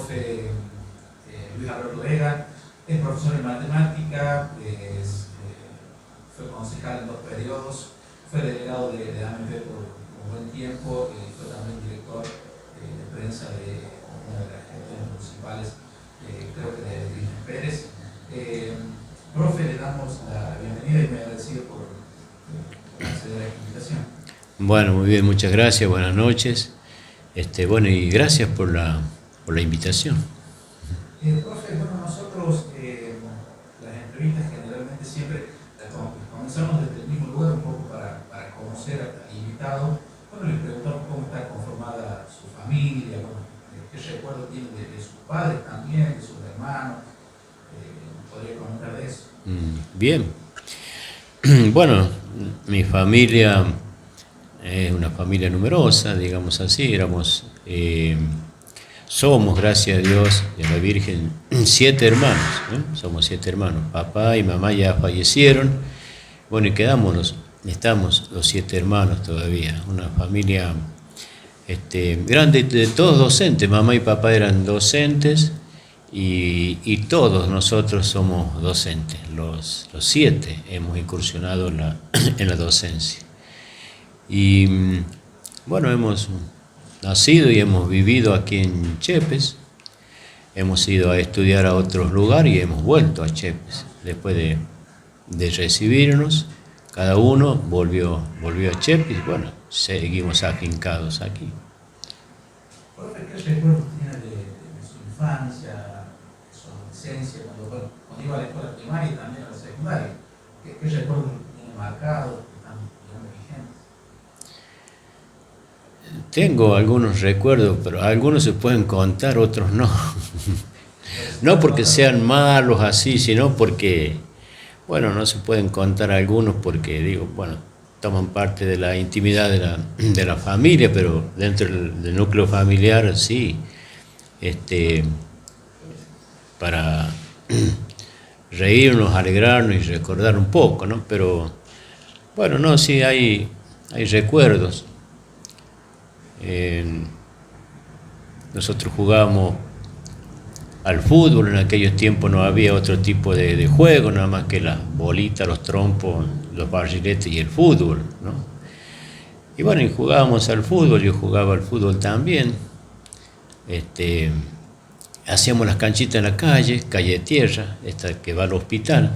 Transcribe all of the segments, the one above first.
profe Luis Alberto Vega, es profesor de matemática, fue concejal en 2 periodos, fue delegado de AMP por un buen tiempo, fue también director de prensa de una de las gestiones municipales, creo que de Virgen Pérez. Profe, le damos la bienvenida y me agradecido por acceder a esta invitación. Bueno, muy bien, muchas gracias, buenas noches. Bueno, y gracias por la invitación. Profe, bueno, nosotros las entrevistas generalmente siempre comenzamos desde el mismo lugar, un poco para conocer al invitado. Bueno, le preguntamos cómo está conformada su familia, bueno, qué recuerdo tiene de sus padres también, de sus hermanos. ¿Podría comentar de eso? Bien. Bueno, mi familia es una familia numerosa, digamos así. Somos, gracias a Dios y a la Virgen, 7 hermanos. Somos 7 hermanos. Papá y mamá ya fallecieron. Bueno, y estamos los 7 hermanos todavía. Una familia grande, de todos docentes. Mamá y papá eran docentes y todos nosotros somos docentes. Los 7 hemos incursionado en la docencia. Y bueno, hemos nacido y hemos vivido aquí en Chepes. Hemos ido a estudiar a otros lugares y hemos vuelto a Chepes. Después de recibirnos, cada uno volvió a Chepes y bueno, seguimos afincados aquí. Profe, ¿qué recuerdos tiene de su infancia, de su adolescencia, cuando iba a la escuela primaria y también a la secundaria? ¿Qué recuerdos tiene marcados, que están vigentes? Tengo algunos recuerdos, pero algunos se pueden contar, otros no. No porque sean malos así, sino porque, bueno, no se pueden contar algunos porque, digo, bueno, toman parte de la intimidad de la familia, pero dentro del núcleo familiar sí, para reírnos, alegrarnos y recordar un poco, ¿no? Pero, bueno, no, sí hay recuerdos. Nosotros jugábamos al fútbol, en aquellos tiempos no había otro tipo de juego, nada más que las bolitas, los trompos, los barriletes y el fútbol, ¿no? Y bueno, y jugábamos al fútbol, yo jugaba al fútbol también. Hacíamos las canchitas en la calle de tierra, esta que va al hospital,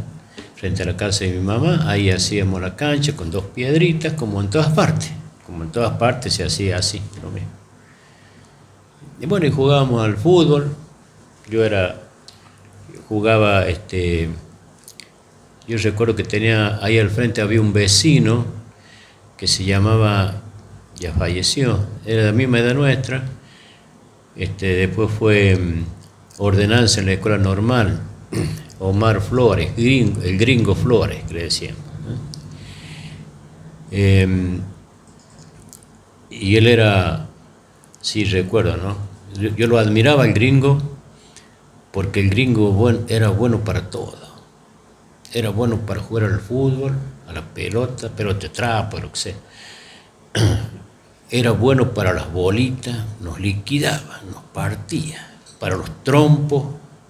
frente a la casa de mi mamá, ahí hacíamos la cancha con 2 piedritas, como en todas partes se hacía así, lo mismo. Y bueno, y jugábamos al fútbol. Yo recuerdo que ahí al frente había un vecino que se llamaba, ya falleció, era de la misma edad nuestra, después fue ordenanza en la escuela normal, Omar Flores, el gringo Flores, que le decíamos, ¿no? Y él era, sí recuerdo, ¿no? Yo lo admiraba el gringo, porque el gringo era bueno para todo. Era bueno para jugar al fútbol, a la pelota de trapo, lo que sea. Era bueno para las bolitas, nos liquidaba, nos partía. Para los trompos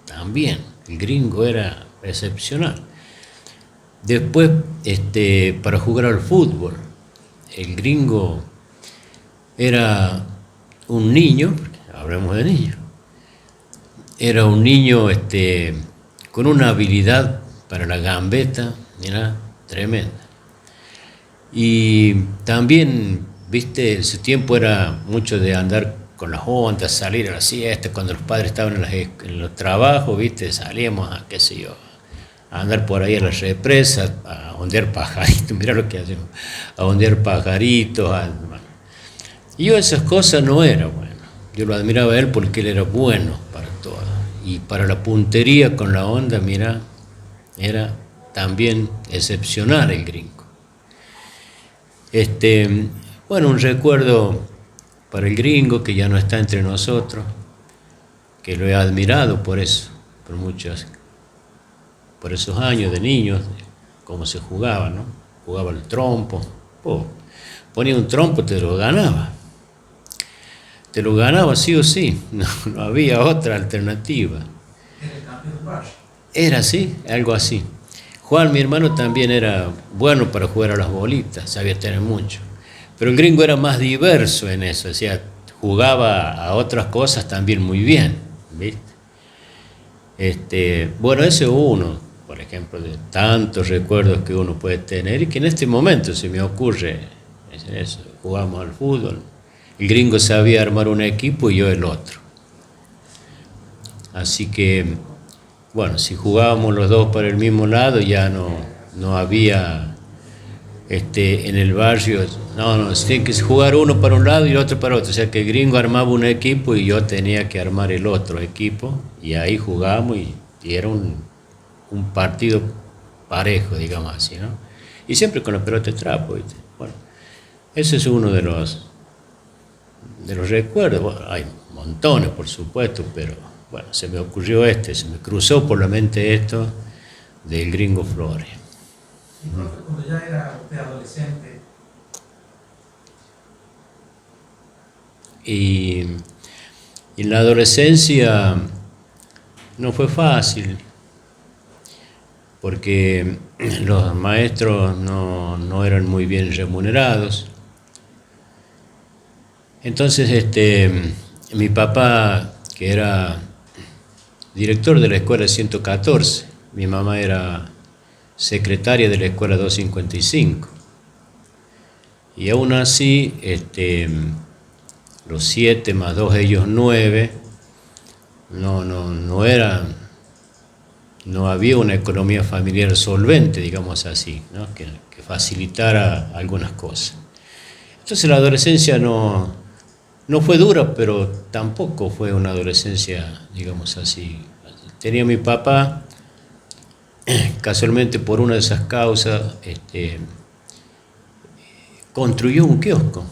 también, el gringo era excepcional. Después, para jugar al fútbol, el gringo era un niño, hablemos de niños, era un niño con una habilidad para la gambeta, mira, tremenda. Y también, viste, ese tiempo era mucho de andar con las ondas, salir a la siesta, cuando los padres estaban en los trabajos, viste, salíamos a, qué sé yo, a andar por ahí a las represas, a ondear pajaritos, mira lo que hacemos, a ondear pajaritos. Y yo esas cosas no era bueno. Yo lo admiraba a él porque él era bueno para todo. Y para la puntería con la onda, mira, era también excepcional el gringo. Bueno, un recuerdo para el gringo que ya no está entre nosotros, que lo he admirado por eso, por esos años de niños, cómo se jugaba, ¿no? Jugaba el trompo, ponía un trompo, te lo ganaba. te lo ganaba sí o sí, no había otra alternativa. Era el campeón del barrio. Era así, algo así. Juan, mi hermano, también era bueno para jugar a las bolitas, sabía tener mucho. Pero el gringo era más diverso en eso, o sea, jugaba a otras cosas también muy bien, ¿viste? Bueno, ese es uno, por ejemplo, de tantos recuerdos que uno puede tener y que en este momento se me ocurre eso, jugamos al fútbol. El gringo sabía armar un equipo y yo el otro. Así que, bueno, si jugábamos los dos para el mismo lado ya no había en el barrio, no, tiene que jugar uno para un lado y el otro para otro. O sea que el gringo armaba un equipo y yo tenía que armar el otro equipo y ahí jugábamos y era un partido parejo, digamos así, ¿no? Y siempre con la pelota de trapo, ¿viste? Bueno, ese es uno de los recuerdos. Bueno, hay montones, por supuesto, pero bueno, se me ocurrió se me cruzó por la mente esto del Gringo Flores. Y profe, cuando ya era usted adolescente, Y en la adolescencia no fue fácil, porque los maestros no eran muy bien remunerados. Entonces, mi papá, que era director de la escuela 114, mi mamá era secretaria de la escuela 255. Y aún así, los 7 más 2 ellos 9, no había una economía familiar solvente, digamos así, ¿no? que facilitara algunas cosas. Entonces la adolescencia no fue dura, pero tampoco fue una adolescencia, digamos así. Tenía mi papá, casualmente por una de esas causas, construyó un kiosco.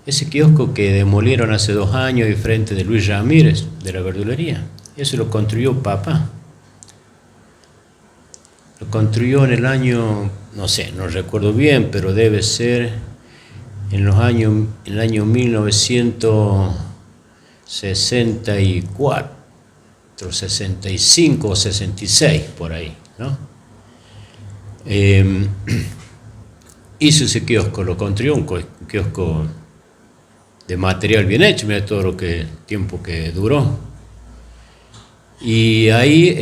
Ese kiosco que demolieron hace 2 años y frente de Luis Ramírez, de la verdulería, eso lo construyó papá. Lo construyó en el año, no sé, no recuerdo bien, pero debe ser en el año 1964, 65 o 66, por ahí, ¿no? Hizo ese kiosco, lo construyó un kiosco de material bien hecho, mira todo lo que tiempo que duró. Y ahí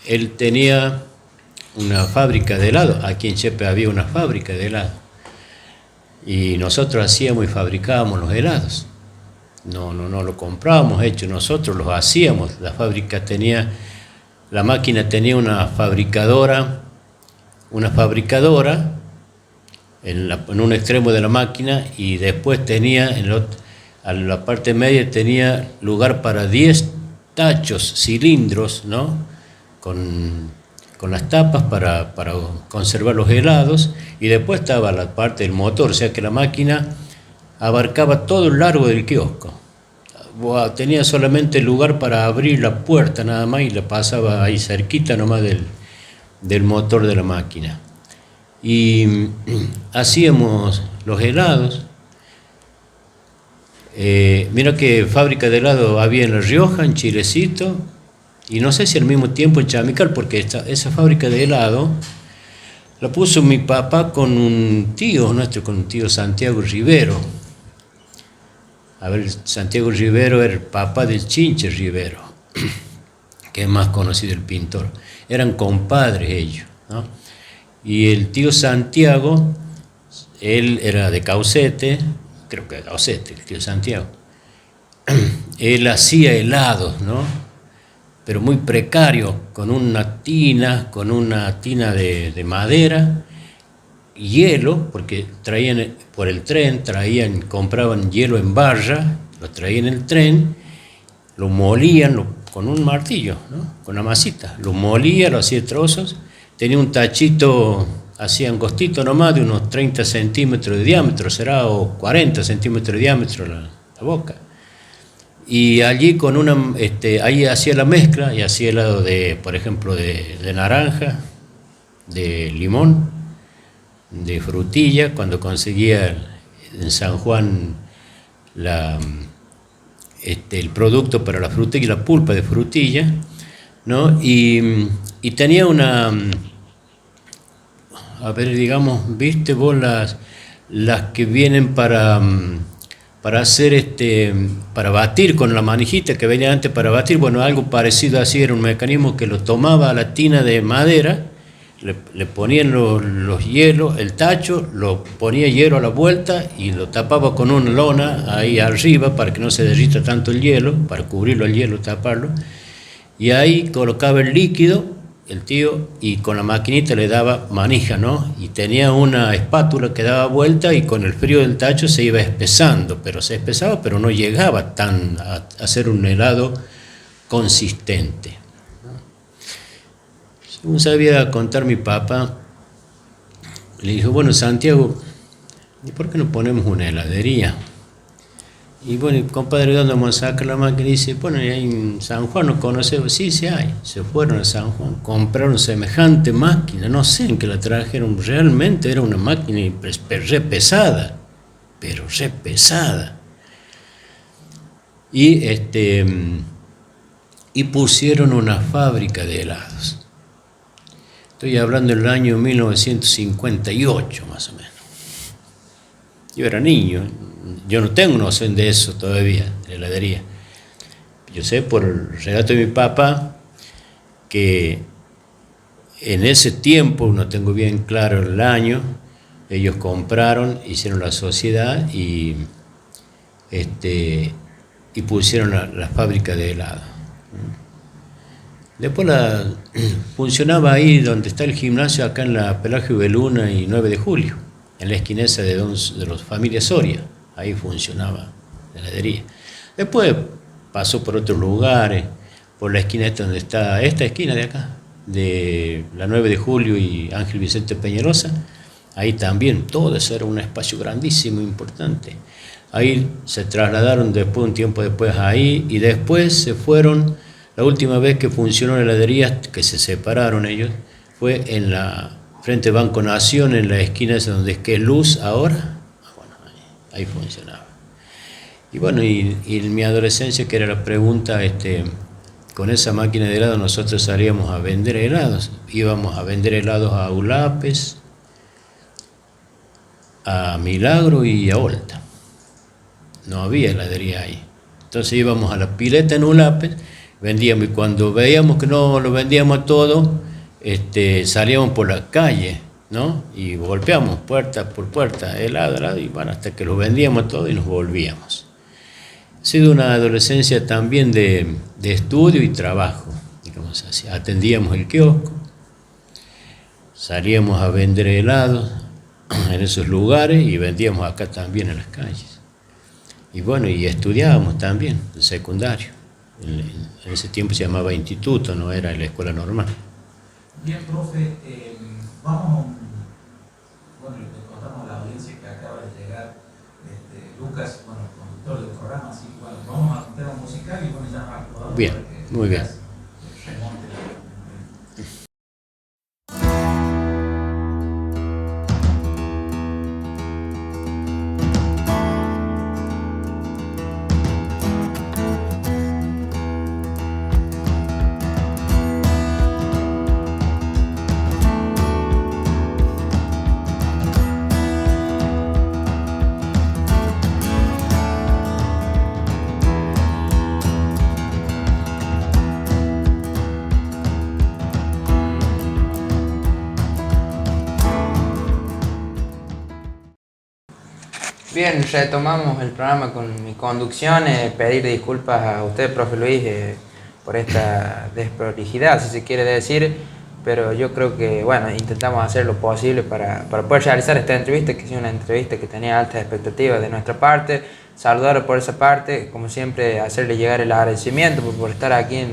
él tenía una fábrica de helado, aquí en Chepe había una fábrica de helado. Y nosotros hacíamos y fabricábamos los helados. No lo comprábamos hecho, nosotros los hacíamos. La máquina tenía una fabricadora en un extremo de la máquina y después tenía, a la parte media tenía lugar para 10 tachos, cilindros, ¿no? Con las tapas para conservar los helados, y después estaba la parte del motor, o sea que la máquina abarcaba todo el largo del kiosco. Tenía solamente lugar para abrir la puerta nada más y la pasaba ahí cerquita nomás del motor de la máquina. Y hacíamos los helados. Mira que fábrica de helado había en La Rioja, en Chilecito, y no sé si al mismo tiempo en Chamical, porque esa fábrica de helado la puso mi papá con un tío Santiago Rivero. A ver, Santiago Rivero era el papá del Chinche Rivero, que es más conocido el pintor. Eran compadres ellos, ¿no? Y el tío Santiago, él era de Caucete, creo que de Caucete, el tío Santiago. Él hacía helados, ¿no? Pero muy precario, con una tina de madera, hielo, porque traían por el tren, compraban hielo en barra, lo traían en el tren, lo molían con un martillo, ¿no? Con una masita, lo molía, lo hacía trozos, tenía un tachito así angostito nomás, de unos 30 centímetros de diámetro, o 40 centímetros de diámetro la boca. Y allí ahí hacía la mezcla y hacía helado por ejemplo, de naranja, de limón, de frutilla, cuando conseguía en San Juan el producto para la frutilla, la pulpa de frutilla, ¿no? Y tenía una, a ver, digamos, ¿viste vos las que vienen para hacer para batir con la manijita que venía antes para batir? Bueno, algo parecido así, era un mecanismo que lo tomaba a la tina de madera, le ponían los hielos, el tacho, lo ponía hielo a la vuelta y lo tapaba con una lona ahí arriba para que no se derrita tanto el hielo, para cubrirlo el hielo, taparlo, y ahí colocaba el líquido, el tío, y con la maquinita le daba manija, ¿no? Y tenía una espátula que daba vuelta y con el frío del tacho se iba espesando, pero se espesaba, pero no llegaba tan a hacer un helado consistente. Según sabía contar mi papá, le dijo, bueno, Santiago, ¿y por qué no ponemos una heladería? Y bueno, compadre, ¿dónde vamos a sacar la máquina? Y dice, bueno, ahí en San Juan no conocemos. Sí, sí hay. Se fueron a San Juan, compraron semejante máquina, no sé en qué la trajeron, realmente era una máquina re pesada, pero re pesada. Y pusieron una fábrica de helados. Estoy hablando del año 1958, más o menos. Yo era niño, yo no tengo noción de eso todavía, de heladería. Yo sé por el relato de mi papá que en ese tiempo, no tengo bien claro el año, ellos compraron, hicieron la sociedad y pusieron la fábrica de helado. Después funcionaba ahí donde está el gimnasio, acá en la Pelagio Beluna y 9 de Julio, en la esquina esa de los familias Soria. Ahí funcionaba la heladería. Después pasó por otros lugares, por la esquina esta donde está, esta esquina de acá, de la 9 de Julio y Ángel Vicente Peñalosa. Ahí también, todo eso era un espacio grandísimo, importante. Ahí se trasladaron después, un tiempo después ahí, y después se fueron. La última vez que funcionó la heladería, que se separaron ellos, fue en la frente Banco Nación, en la esquina esa donde es que es Luz ahora. Bueno, ahí funcionaba. Y bueno, y en mi adolescencia, que era la pregunta, con esa máquina de helado nosotros salíamos a vender helados. Íbamos a vender helados a Ulapes, a Milagro y a Olta. No había heladería ahí. Entonces íbamos a la pileta en Ulapes, vendíamos, y cuando veíamos que no lo vendíamos todo, salíamos por la calle, ¿no? Y golpeamos puerta por puerta, helado, y bueno, hasta que lo vendíamos todo y nos volvíamos. Ha sido una adolescencia también de estudio y trabajo, digamos así. Atendíamos el kiosco, salíamos a vender helados en esos lugares y vendíamos acá también en las calles. Y bueno, y estudiábamos también, el secundario. En ese tiempo se llamaba instituto, no era la escuela normal. Bien, profe, vamos, bueno, le contamos a la audiencia que acaba de llegar Lucas, bueno, conductor del programa, así que bueno, vamos a un tema musical y bueno, ya al jugador. Bien, muy bien. Bien, retomamos el programa con mi conducción. Pedir disculpas a usted, profe Luis, por esta desprolijidad, si se quiere decir, pero yo creo que, bueno, intentamos hacer lo posible para poder realizar esta entrevista, que es una entrevista que tenía altas expectativas de nuestra parte. Saludarlo por esa parte, como siempre, hacerle llegar el agradecimiento por estar aquí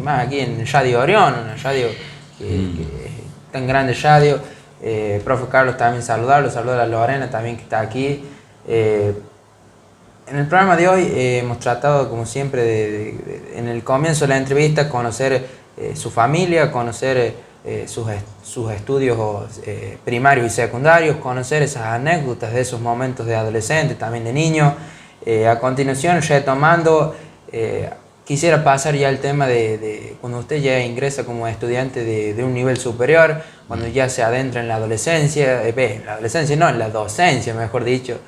más aquí en Radio Orión, una radio que es tan grande radio. Profe Carlos, también saludarlo, saludar a Lorena también, que está aquí. En el programa de hoy hemos tratado, como siempre, en el comienzo de la entrevista, conocer su familia, conocer sus estudios primarios y secundarios, conocer esas anécdotas de esos momentos de adolescente, también de niño. A continuación, retomando, quisiera pasar ya al tema de cuando usted ya ingresa como estudiante de un nivel superior, cuando ya se adentra en la adolescencia, en la docencia, mejor dicho.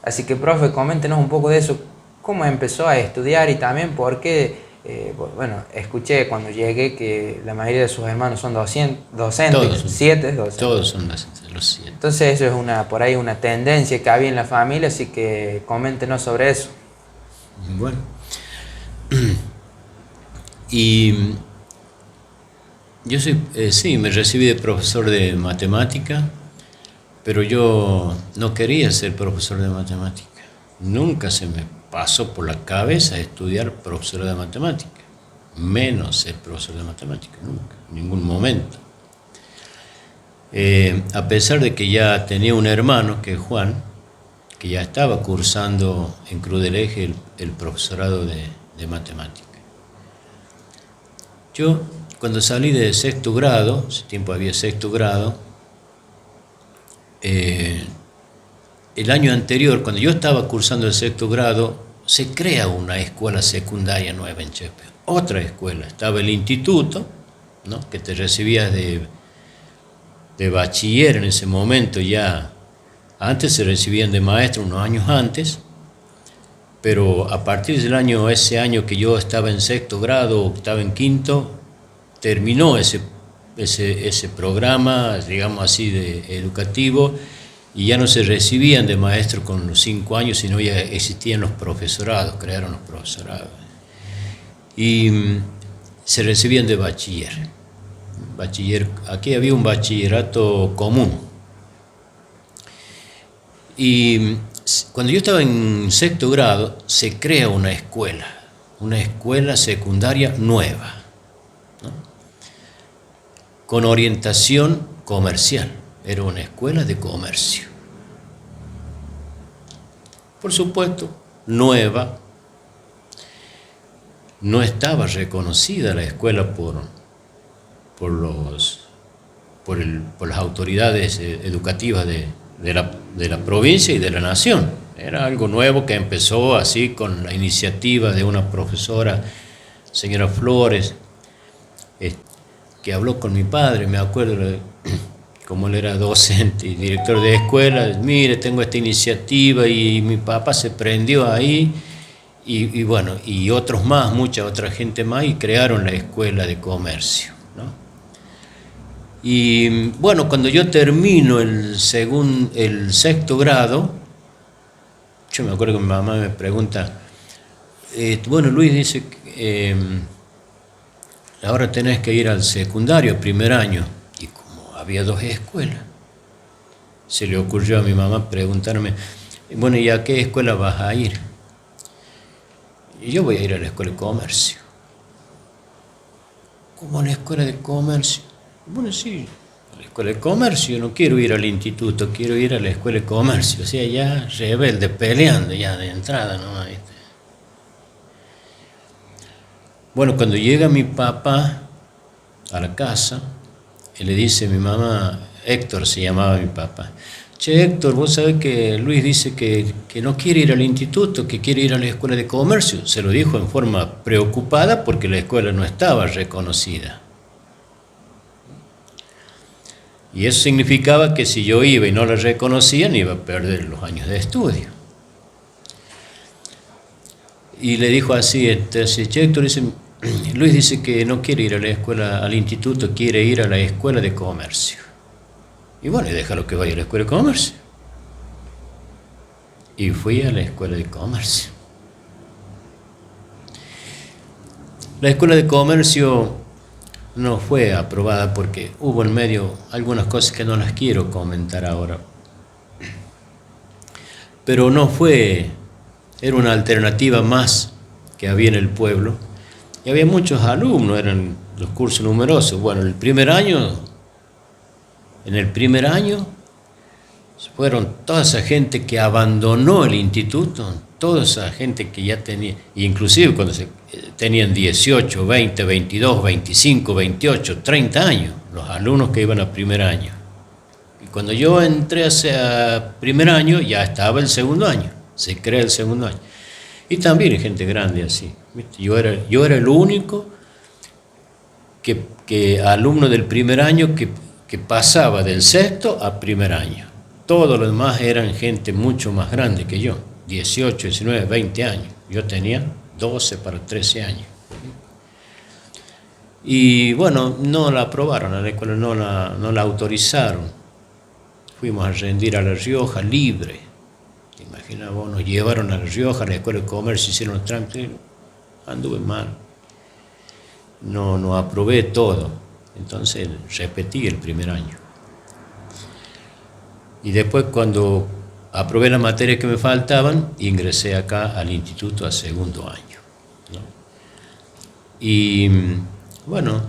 Así que, profe, coméntenos un poco de eso, cómo empezó a estudiar y también por qué. Bueno, escuché cuando llegué que la mayoría de sus hermanos son docentes, Todos, 7 docentes. Todos son los 7. Entonces eso es por ahí una tendencia que había en la familia, así que coméntenos sobre eso. Bueno, y yo sí, me recibí de profesor de matemática, pero yo no quería ser profesor de matemática. Nunca se me pasó por la cabeza estudiar profesor de matemática, menos ser profesor de matemática, nunca, en ningún momento. A pesar de que ya tenía un hermano, que es Juan, que ya estaba cursando en Cruz del Eje el profesorado de matemática. Yo, cuando salí de sexto grado, ese tiempo había sexto grado, el año anterior, cuando yo estaba cursando el sexto grado, se crea una escuela secundaria nueva en Chepe. Otra escuela. Estaba el instituto, ¿no?, que te recibías de bachiller en ese momento ya. Antes se recibían de maestro unos años antes, pero a partir del ese año que yo estaba en sexto grado, estaba en quinto, terminó ese programa, digamos así, educativo, y ya no se recibían de maestro con los 5 años, sino ya existían los profesorados, crearon los profesorados. Y se recibían de bachiller. Aquí había un bachillerato común. Y cuando yo estaba en sexto grado, se crea una escuela secundaria nueva, ¿no?, con orientación comercial. Era una escuela de comercio. Por supuesto, nueva. No estaba reconocida la escuela por las autoridades educativas de la provincia y de la nación. Era algo nuevo que empezó así con la iniciativa de una profesora, señora Flores, que habló con mi padre, me acuerdo, como él era docente y director de escuela. Mire, tengo esta iniciativa, y mi papá se prendió ahí, y bueno, y otros más, mucha otra gente más, y crearon la escuela de comercio, ¿no? Y bueno, cuando yo termino el sexto grado, yo me acuerdo que mi mamá me pregunta, bueno, Luis, dice que ahora tenés que ir al secundario, primer año. Y como había 2 escuelas, se le ocurrió a mi mamá preguntarme, bueno, ¿y a qué escuela vas a ir? Y yo voy a ir a la escuela de comercio. ¿Cómo a la escuela de comercio? Bueno, sí, a la escuela de comercio. No quiero ir al instituto, quiero ir a la escuela de comercio. O sea, ya rebelde, peleando ya de entrada, ¿no? Bueno, cuando llega mi papá a la casa, él le dice a mi mamá, Héctor se llamaba mi papá, che, Héctor, vos sabés que Luis dice que no quiere ir al instituto, que quiere ir a la escuela de comercio. Se lo dijo en forma preocupada porque la escuela no estaba reconocida. Y eso significaba que si yo iba y no la reconocían, iba a perder los años de estudio. Y le dijo así, entonces, che, Héctor, Luis dice que no quiere ir a la escuela, al instituto, quiere ir a la escuela de comercio. Y bueno, y déjalo que vaya a la escuela de comercio. Y fui a la escuela de comercio. La escuela de comercio no fue aprobada porque hubo en medio algunas cosas que no las quiero comentar ahora. Pero no fue, era una alternativa más que había en el pueblo. Y había muchos alumnos, eran los cursos numerosos. Bueno, en el primer año fueron toda esa gente que abandonó el instituto, toda esa gente que ya tenía, inclusive cuando tenían 18, 20, 22, 25, 28, 30 años, los alumnos que iban a primer año. Y cuando yo entré a primer año, ya estaba el segundo año, se crea el segundo año. Y también hay gente grande así. ¿Viste? Yo era el único que alumno del primer año que pasaba del sexto a primer año. Todos los demás eran gente mucho más grande que yo, 18, 19, 20 años. Yo tenía 12 para 13 años. Y bueno, no la aprobaron a la escuela, no la autorizaron. Fuimos a rendir a La Rioja libre. ¿Te imaginas vos? Nos llevaron a La Rioja, a la escuela de comercio, hicieron los trámites. Anduve mal. No aprobé todo. Entonces repetí el primer año. Y después, cuando aprobé las materias que me faltaban, ingresé acá al instituto a segundo año, ¿no? Y bueno,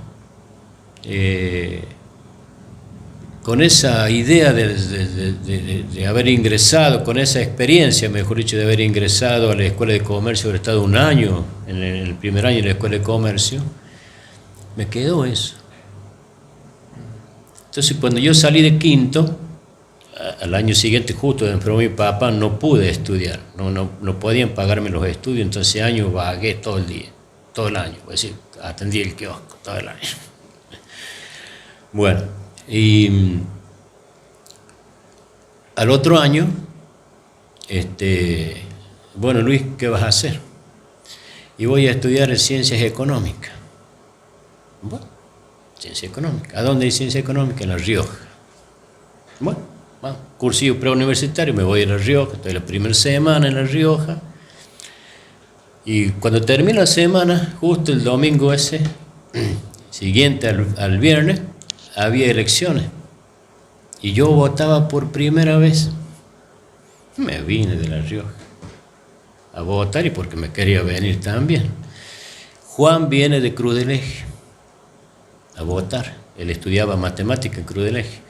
con esa idea de haber ingresado, con esa experiencia, mejor dicho, de haber ingresado a la Escuela de Comercio, haber estado un año, en el primer año en la Escuela de Comercio, me quedó eso. Entonces, cuando yo salí de quinto, al año siguiente, justo enfermó mi papá, no pude estudiar, no podían pagarme los estudios, entonces ese año vagué todo el día, todo el año, es decir, atendí el kiosco todo el año. Bueno, y al otro año, bueno, Luis, ¿qué vas a hacer? Y voy a estudiar Ciencias Económicas. Bueno, Ciencias Económicas. ¿A dónde hay Ciencias Económicas? En La Rioja. Bueno, cursillo preuniversitario, me voy a La Rioja, estoy la primera semana en La Rioja. Y cuando termina la semana, justo el domingo ese, siguiente al viernes, había elecciones. Y yo votaba por primera vez. Me vine de La Rioja a votar y porque me quería venir también. Juan viene de Cruz del Eje a votar. Él estudiaba matemática en Cruz del Eje.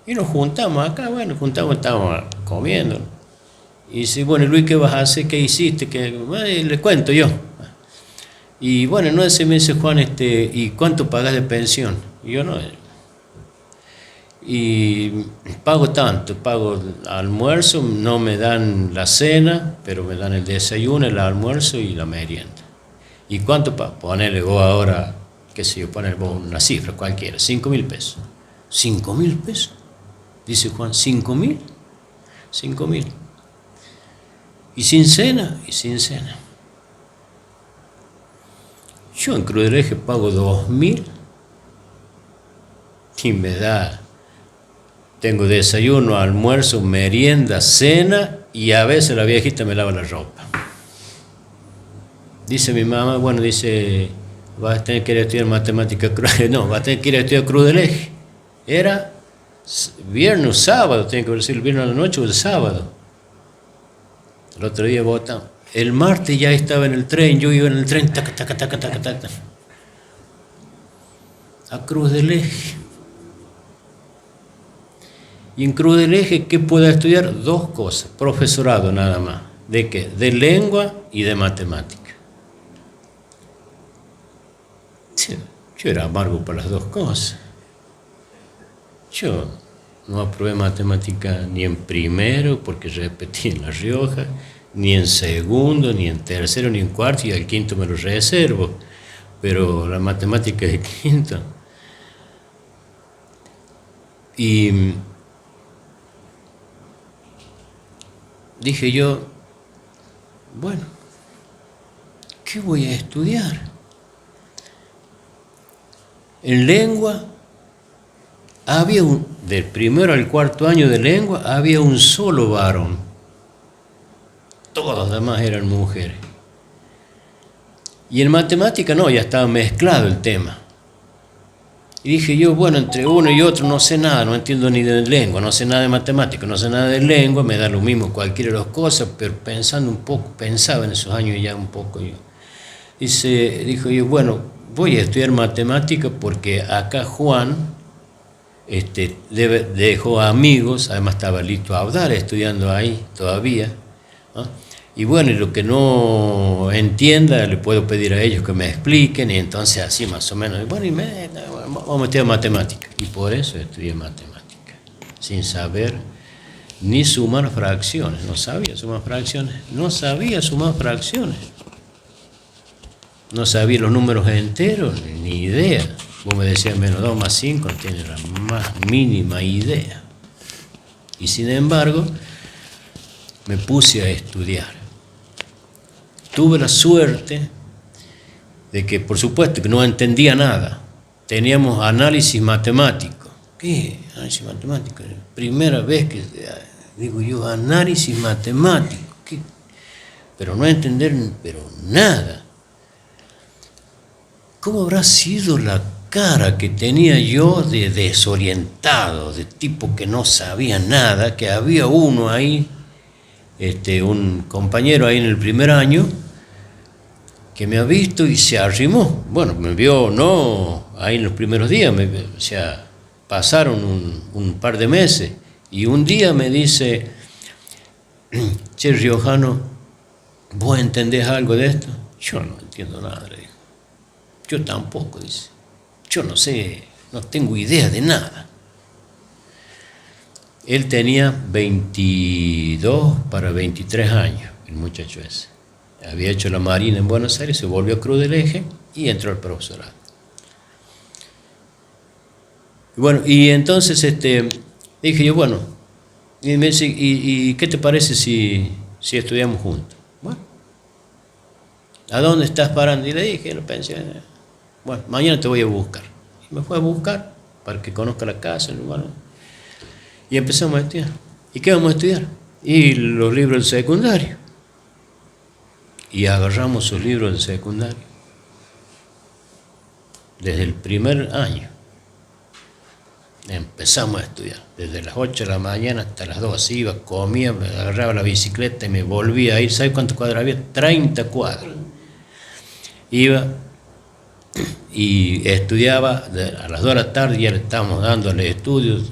Y nos juntamos acá, bueno, estábamos comiendo. Y dice, bueno, Luis, ¿qué vas a hacer? ¿Qué hiciste? Le cuento yo. Y bueno, no sé, me dice Juan, ¿y cuánto pagas de pensión? Y yo no. Y pago tanto, pago almuerzo, no me dan la cena, pero me dan el desayuno, el almuerzo y la merienda. ¿Y cuánto pago? Ponele vos ahora, qué sé yo, ponele vos una cifra cualquiera, 5.000 pesos. ¿5.000 pesos? Dice Juan, ¿5.000? 5.000. ¿Y sin cena? Y sin cena. Yo en Cruz del Eje pago 2.000 y me da, tengo desayuno, almuerzo, merienda, cena y a veces la viejita me lava la ropa. Dice mi mamá, bueno, dice, vas a tener que ir a estudiar matemática, no, vas a tener que ir a estudiar Cruz del Eje. Era viernes o sábado, tengo que decir el viernes a la noche o el sábado. El otro día votamos. El martes ya estaba en el tren, yo iba en el tren, taca, taca, taca, taca, taca, a Cruz del Eje. Y en Cruz del Eje, ¿qué puedo estudiar? Dos cosas, profesorado nada más. ¿De qué? De lengua y de matemática. Yo era amargo para las dos cosas. Yo no aprobé matemática ni en primero, porque repetí en La Rioja, ni en segundo, ni en tercero, ni en cuarto, y al quinto me lo reservo. Pero la matemática es de quinto. Y dije yo, bueno, ¿qué voy a estudiar? En lengua, del primero al cuarto año de lengua, había un solo varón. Todos los demás eran mujeres. Y en matemática no, ya estaba mezclado el tema. Y dije yo, bueno, entre uno y otro no sé nada, no entiendo ni de lengua, no sé nada de matemática, no sé nada de lengua, me da lo mismo cualquiera de las cosas, pero pensando un poco, pensaba en esos años ya un poco yo. Dijo yo, bueno, voy a estudiar matemática porque acá Juan dejó amigos, además estaba Lito Audar estudiando ahí todavía, ¿no? Y bueno, y lo que no entienda le puedo pedir a ellos que me expliquen, y entonces así más o menos, bueno, vamos a meter matemáticas, y por eso estudié matemáticas, sin saber ni sumar fracciones, no sabía sumar fracciones, no sabía los números enteros, ni idea. Vos me decías menos 2 más 5, no tienes la más mínima idea. Y sin embargo, me puse a estudiar. Tuve la suerte de que, por supuesto, que no entendía nada. Teníamos análisis matemático. ¿Qué? Análisis matemático. Primera vez que digo yo, análisis matemático. ¿Qué? Pero no entender, pero nada. ¿Cómo habrá sido la cara que tenía yo de desorientado, de tipo que no sabía nada, que había uno ahí, un compañero ahí en el primer año, que me ha visto y se arrimó? Bueno, me vio no ahí en los primeros días, o sea, pasaron un par de meses, y un día me dice, che, Riojano, ¿vos entendés algo de esto? Yo no entiendo nada, le digo. Yo tampoco, dice. Yo no sé, no tengo idea de nada. Él tenía 22 para 23 años, el muchacho ese. Había hecho la Marina en Buenos Aires, se volvió a Cruz del Eje y entró al profesorado. Bueno, y entonces dije yo, bueno, y me dice, ¿y qué te parece si estudiamos juntos? Bueno, ¿a dónde estás parando? Y le dije, lo pensé, bueno, mañana te voy a buscar. Y me fue a buscar para que conozca la casa, el lugar. Y empezamos a estudiar. ¿Y qué vamos a estudiar? Y los libros del secundario. Y agarramos sus libros del secundario. Desde el primer año. Empezamos a estudiar. Desde las 8 de la mañana hasta las 2. Iba, comía, me agarraba la bicicleta y me volvía a ir. ¿Sabes cuántos cuadros había? 30 cuadros. Iba y estudiaba a las 2 de la tarde, ya le estábamos dándole estudios,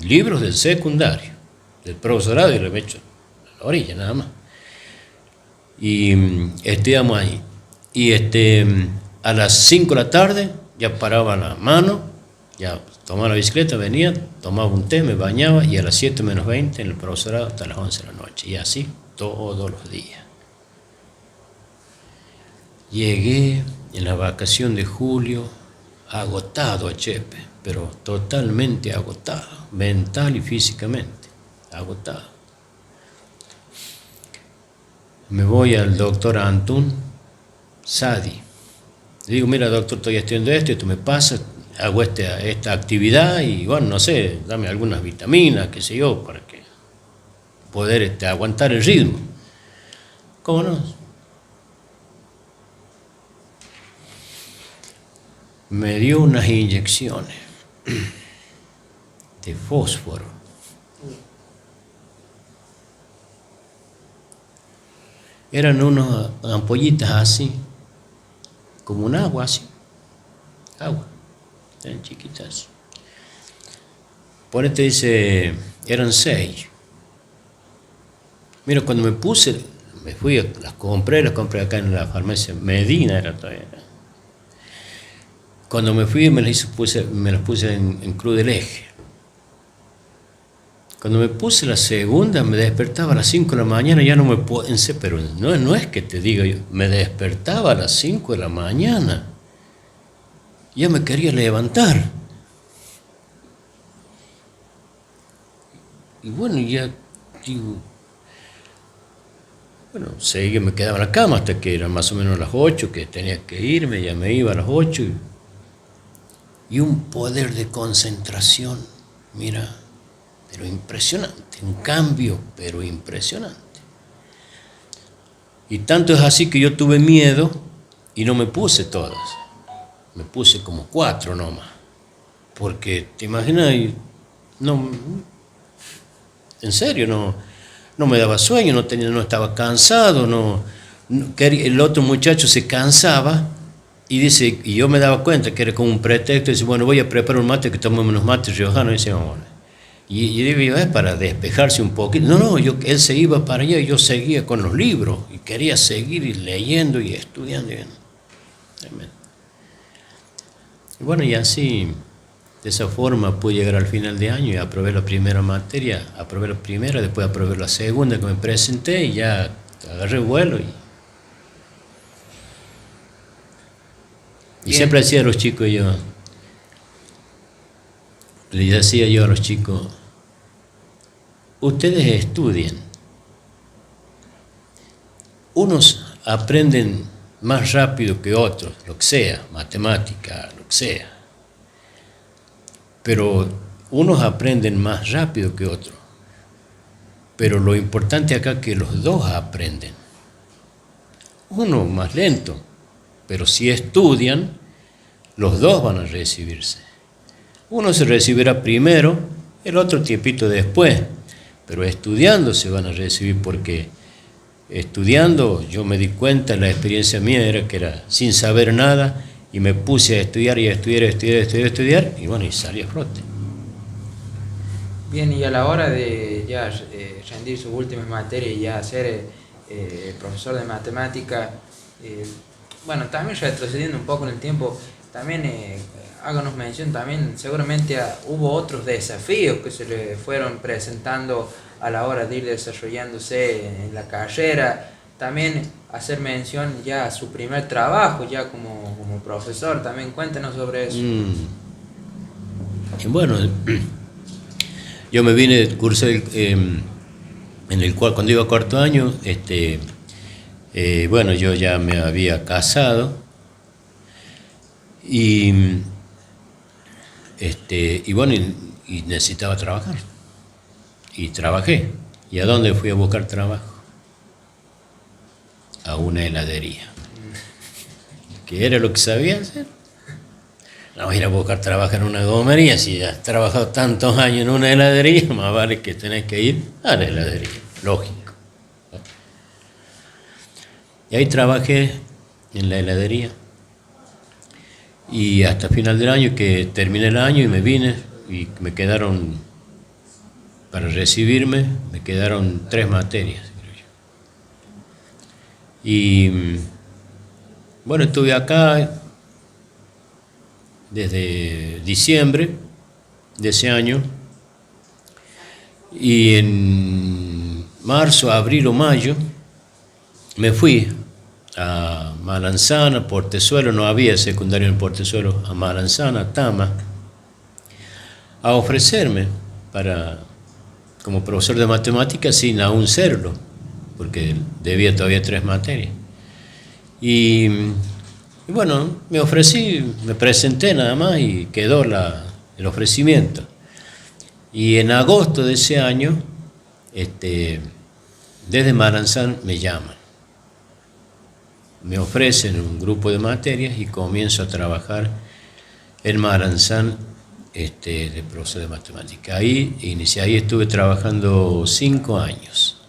libros del secundario, del profesorado, y lo he hecho a la orilla nada más. Y estudiamos ahí. Y a las 5 de la tarde ya paraba la mano, ya tomaba la bicicleta, venía, tomaba un té, me bañaba, y a las 7 menos 20 en el profesorado hasta las 11 de la noche. Y así todos los días. Llegué en la vacación de julio agotado a Chepe, pero totalmente agotado, mental y físicamente, agotado. Me voy al doctor Antún Sadi. Le digo, mira doctor, estoy estudiando esto me pasa, hago esta actividad y bueno, no sé, dame algunas vitaminas, qué sé yo, para que poder aguantar el ritmo. ¿Cómo no? Me dio unas inyecciones de fósforo. Eran unas ampollitas así, como un agua así, agua, eran chiquitas. Por esto dice, eran 6. Mira, cuando me puse, me fui, las compré acá en la farmacia Medina, era todavía. Cuando me fui me las puse en Cruz del Eje. Cuando me puse la segunda me despertaba a las 5 de la mañana, ya no me puedo, pero no es que te diga yo, me despertaba a las 5 de la mañana, ya me quería levantar. Y bueno, ya digo, bueno, seguí, me quedaba en la cama hasta que eran más o menos las 8, que tenía que irme, ya me iba a las 8. Y un poder de concentración, mira, pero impresionante, un cambio, pero impresionante. Y tanto es así que yo tuve miedo y no me puse todas, me puse como 4 nomás, porque te imaginas, no, en serio, no me daba sueño, no estaba cansado, el otro muchacho se cansaba Y dice, y yo me daba cuenta que era como un pretexto, dice, bueno, voy a preparar un mate, que tomemos unos mates riojanos, y decíamos, bueno. Y yo digo, es para despejarse un poquito. No, él se iba para allá y yo seguía con los libros, y quería seguir leyendo y estudiando. Tremendo. Y bueno, y así, de esa forma pude llegar al final de año y aprobé la primera materia, aprobé la primera, después aprobé la segunda que me presenté y ya agarré vuelo. Y siempre decía a los chicos les decía yo a los chicos, ustedes estudien. Unos aprenden más rápido que otros, lo que sea, matemática, lo que sea. Pero unos aprenden más rápido que otros. Pero lo importante acá es que los dos aprenden. Uno más lento, pero si estudian, los dos van a recibirse. Uno se recibirá primero, el otro tiempito después, pero estudiando se van a recibir, porque estudiando yo me di cuenta, la experiencia mía era que era sin saber nada y me puse a estudiar y a estudiar y bueno, y salí a flote. Bien, y a la hora de ya rendir sus últimas materias y ya ser profesor de matemática, bueno, también retrocediendo un poco en el tiempo, también háganos mención, también seguramente hubo otros desafíos que se le fueron presentando a la hora de ir desarrollándose en la carrera, también hacer mención ya a su primer trabajo ya como profesor, también cuéntenos sobre eso. Bueno, yo me vine del curso en el cual cuando iba a cuarto año, bueno, yo ya me había casado y bueno, y necesitaba trabajar. Y trabajé. ¿Y a dónde fui a buscar trabajo? A una heladería. ¿Qué era lo que sabía hacer? No, ir a buscar trabajo en una gomería. Si has trabajado tantos años en una heladería, más vale que tenés que ir a la heladería. Lógico. Y ahí trabajé en la heladería. Y hasta final del año, que terminé el año y me vine, y me quedaron, para recibirme, me quedaron 3 materias, creo yo. Y bueno, estuve acá desde diciembre de ese año, y en marzo, abril o mayo me fui a Malanzana, Portezuelo, no había secundario en Portezuelo, a Malanzana, Tama, a ofrecerme como profesor de matemáticas sin aún serlo, porque debía todavía 3 materias. Y bueno, me ofrecí, me presenté nada más y quedó el ofrecimiento. Y en agosto de ese año, desde Malanzán me llaman. Me ofrecen un grupo de materias y comienzo a trabajar en Malanzán de profesor de matemática. Ahí estuve trabajando 5 años.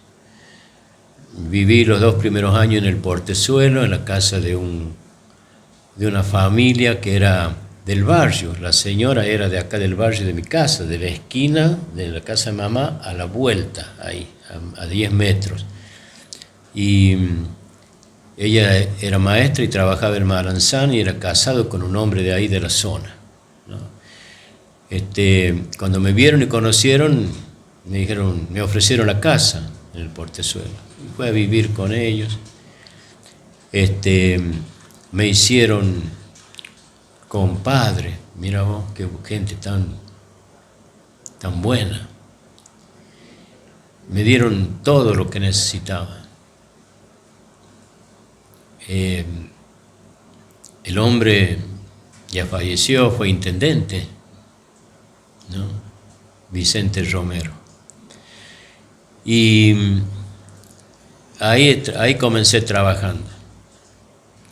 Viví los 2 primeros años en el Portezuelo, en la casa de una familia que era del barrio. La señora era de acá del barrio de mi casa, de la esquina de la casa de mamá a la vuelta, ahí, a 10 metros. Y ella era maestra y trabajaba en Malanzán y era casado con un hombre de ahí de la zona, ¿no? Cuando me vieron y conocieron, me ofrecieron la casa en el Portezuelo. Y fui a vivir con ellos. Me hicieron compadre. Mira vos, qué gente tan buena. Me dieron todo lo que necesitaba. El hombre ya falleció, fue intendente, ¿no? Vicente Romero. Y ahí comencé trabajando.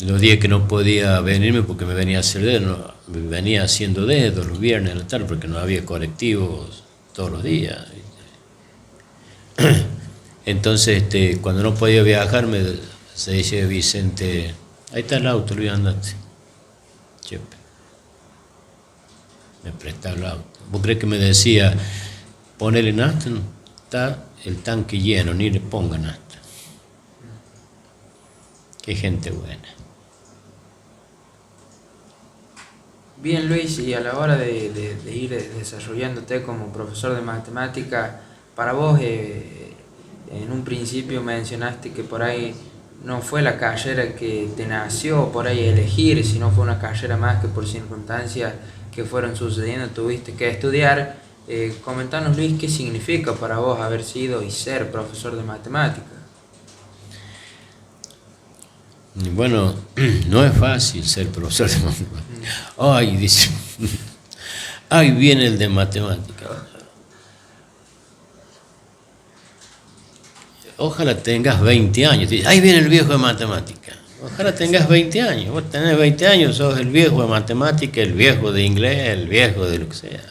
Los días que no podía venirme porque me venía a hacer dedo, me venía haciendo dedos los viernes a la tarde porque no había colectivos todos los días. Entonces, cuando no podía viajar, se dice Vicente, ahí está el auto, Luis, andate. Chepe. Me prestaba el auto. ¿Vos crees que me decía, ponele nafta? Está el tanque lleno, ni le ponga nafta. Qué gente buena. Bien, Luis, y a la hora de ir desarrollándote como profesor de matemática, para vos en un principio mencionaste que por ahí no fue la carrera que te nació por ahí elegir, sino fue una carrera más que por circunstancias que fueron sucediendo tuviste que estudiar. Comentanos, Luis, qué significa para vos haber sido y ser profesor de matemática. Bueno, no es fácil ser profesor de matemáticas. Ay, dice, ay, viene el de matemáticas. Ojalá tengas 20 años. Dice, ahí viene el viejo de matemáticas. Ojalá tengas 20 años. Vos tenés 20 años, sos el viejo de matemáticas, el viejo de inglés, el viejo de lo que sea.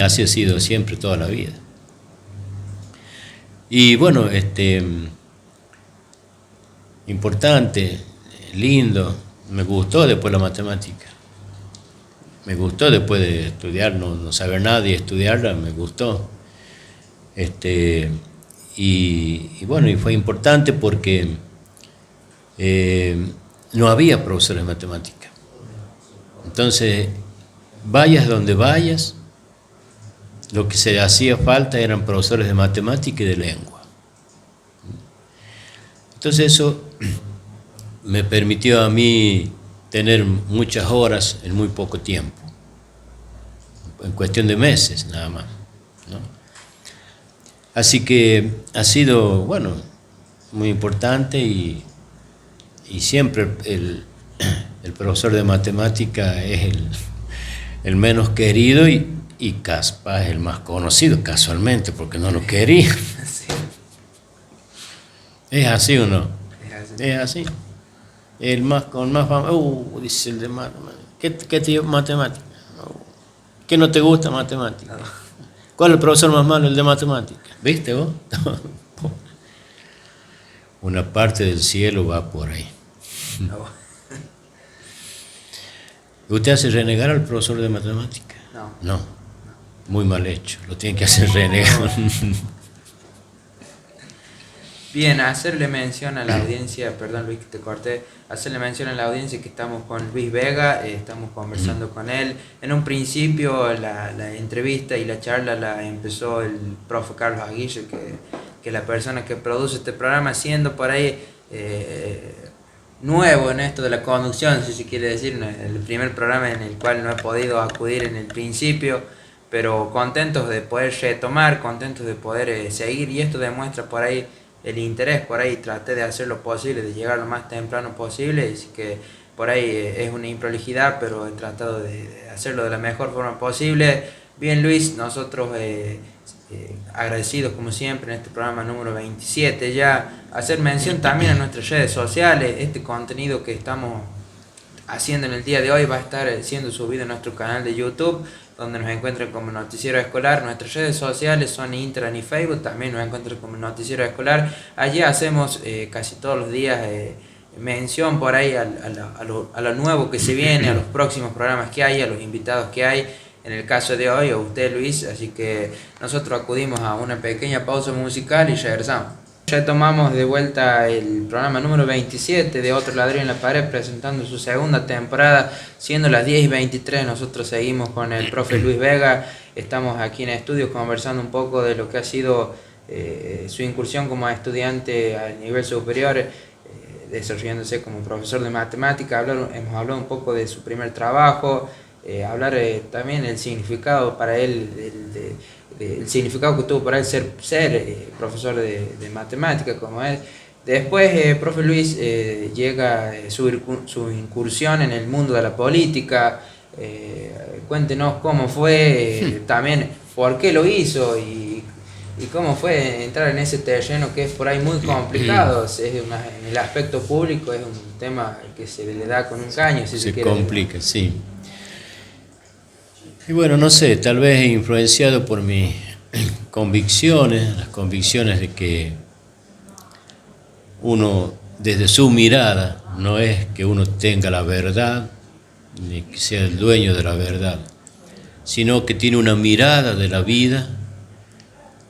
Así ha sido siempre, toda la vida. Y bueno, importante, lindo, me gustó después la matemática. Me gustó después de estudiar, no saber nada y estudiarla, me gustó. Y bueno, y fue importante porque no había profesores de matemática. Entonces, vayas donde vayas, lo que se hacía falta eran profesores de matemática y de lengua. Entonces eso me permitió a mí tener muchas horas en muy poco tiempo, en cuestión de meses nada más, ¿no? Así que ha sido, bueno, muy importante y siempre el profesor de matemática es el menos querido y capaz el más conocido, casualmente, porque no lo quería. Sí. ¿Es así o no? Es así. Es así. El más con más fama, dice el de matemática. ¿Qué te dio matemática? ¿Qué no te gusta matemática? No. ¿Cuál es el profesor más malo? El de matemática. ¿Viste vos? Una parte del cielo va por ahí. No. ¿Usted hace renegar al profesor de matemática? No. No. Muy mal hecho. Lo tienen que hacer renegar. Bien, hacerle mención a la audiencia, perdón Luis que te corté, hacerle mención a la audiencia que estamos con Luis Vega, estamos conversando con él. En un principio la entrevista y la charla la empezó el profe Carlos Aguirre, que es la persona que produce este programa, siendo por ahí nuevo en esto de la conducción, si se quiere decir, el primer programa en el cual no he podido acudir en el principio, pero contentos de poder retomar, contentos de poder seguir, y esto demuestra por ahí el interés. Por ahí traté de hacer lo posible, de llegar lo más temprano posible, así que por ahí es una improlijidad, pero he tratado de hacerlo de la mejor forma posible. Bien, Luis, nosotros agradecidos como siempre en este programa número 27, ya hacer mención también a nuestras redes sociales. Este contenido que estamos haciendo en el día de hoy va a estar siendo subido en nuestro canal de YouTube, donde nos encuentran como Noticiero Escolar. Nuestras redes sociales son Instagram y Facebook, también nos encuentran como Noticiero Escolar. Allí hacemos casi todos los días mención por ahí a lo nuevo que se viene, a los próximos programas que hay, a los invitados que hay, en el caso de hoy, a usted, Luis. Así que nosotros acudimos a una pequeña pausa musical y regresamos. Retomamos de vuelta el programa número 27 de Otro Ladrillo en la Pared, presentando su segunda temporada, siendo las 10:23. Nosotros seguimos con el profe Luis Vega. Estamos aquí en estudios conversando un poco de lo que ha sido su incursión como estudiante a nivel superior, desarrollándose como profesor de matemática. Hemos hablado un poco de su primer trabajo, hablar también del significado para él, el significado que tuvo para él ser profesor de matemática como él. Después, profe Luis, llega su incursión en el mundo de la política. Cuéntenos cómo fue, también por qué lo hizo y cómo fue entrar en ese terreno que es por ahí muy complicado. En el aspecto público es un tema que se le da con un caño, si se quiere. Se complica, sí. Y bueno, no sé, tal vez influenciado por mis convicciones, las convicciones de que uno desde su mirada no es que uno tenga la verdad, ni que sea el dueño de la verdad, sino que tiene una mirada de la vida,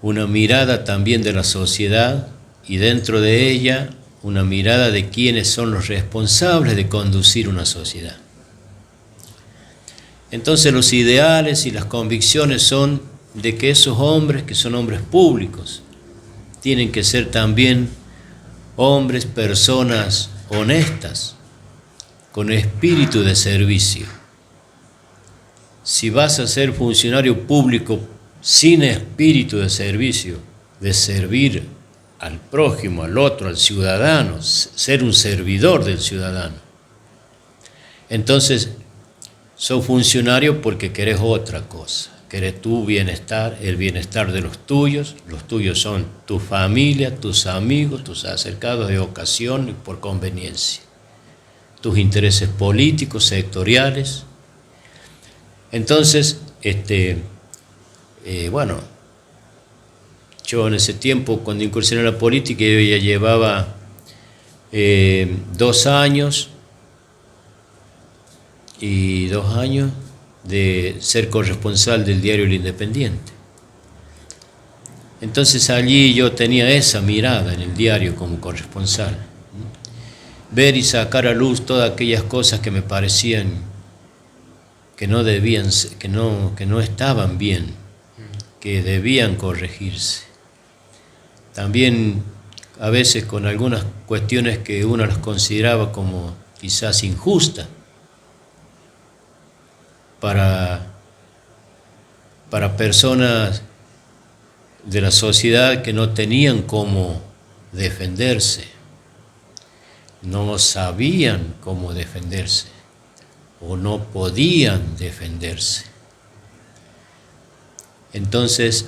una mirada también de la sociedad y dentro de ella una mirada de quiénes son los responsables de conducir una sociedad. Entonces los ideales y las convicciones son de que esos hombres, que son hombres públicos, tienen que ser también hombres, personas honestas, con espíritu de servicio. Si vas a ser funcionario público sin espíritu de servicio, de servir al prójimo, al otro, al ciudadano, ser un servidor del ciudadano, entonces sos funcionario porque querés otra cosa, querés tu bienestar, el bienestar de los tuyos son tu familia, tus amigos, tus acercados de ocasión y por conveniencia, tus intereses políticos, sectoriales. Entonces, bueno, yo en ese tiempo, cuando incursioné en la política, yo ya llevaba 2 años de ser corresponsal del diario El Independiente. Entonces allí yo tenía esa mirada en el diario como corresponsal, ver y sacar a luz todas aquellas cosas que me parecían que no debían, que no estaban bien, que debían corregirse. También a veces con algunas cuestiones que uno las consideraba como quizás injustas para personas de la sociedad que no tenían cómo defenderse, no sabían cómo defenderse o no podían defenderse. Entonces,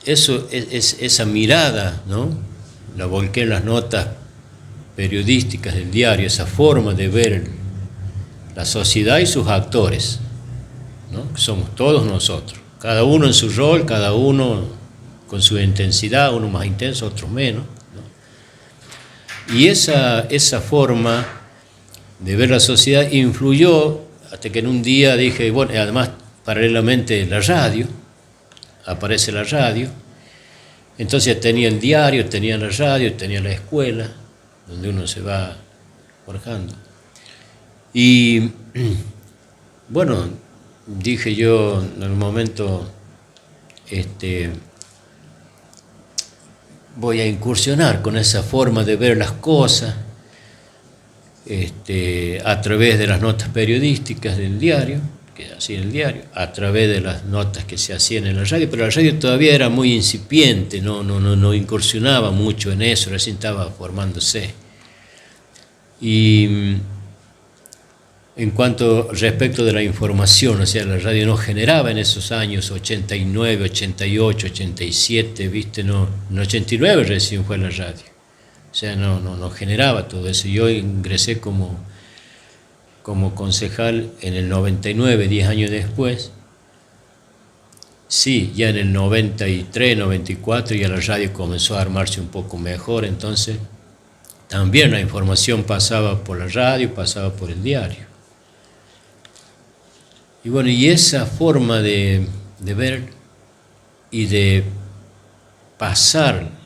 esa mirada, ¿no?, la volqué en las notas periodísticas del diario, esa forma de ver la sociedad y sus actores, ¿no?, que somos todos nosotros, cada uno en su rol, cada uno con su intensidad, uno más intenso, otros menos, ¿no? Y esa forma de ver la sociedad influyó hasta que en un día dije, bueno, además paralelamente la radio, aparece la radio, entonces tenía el diario, tenía la radio, tenía la escuela, donde uno se va forjando. Y bueno, dije yo en el momento, voy a incursionar con esa forma de ver las cosas, a través de las notas periodísticas del diario, que hacía el diario, a través de las notas que se hacían en la radio, pero la radio todavía era muy incipiente, no incursionaba mucho en eso, recién estaba formándose. Y en cuanto respecto de la información, o sea, la radio no generaba en esos años 89, 88, 87, ¿viste? No, en 89 recién fue la radio. O sea, no generaba todo eso. Yo ingresé como concejal en el 99, 10 años después. Sí, ya en el 93, 94 ya la radio comenzó a armarse un poco mejor, entonces también la información pasaba por la radio, pasaba por el diario. Y bueno, y esa forma de ver y de pasar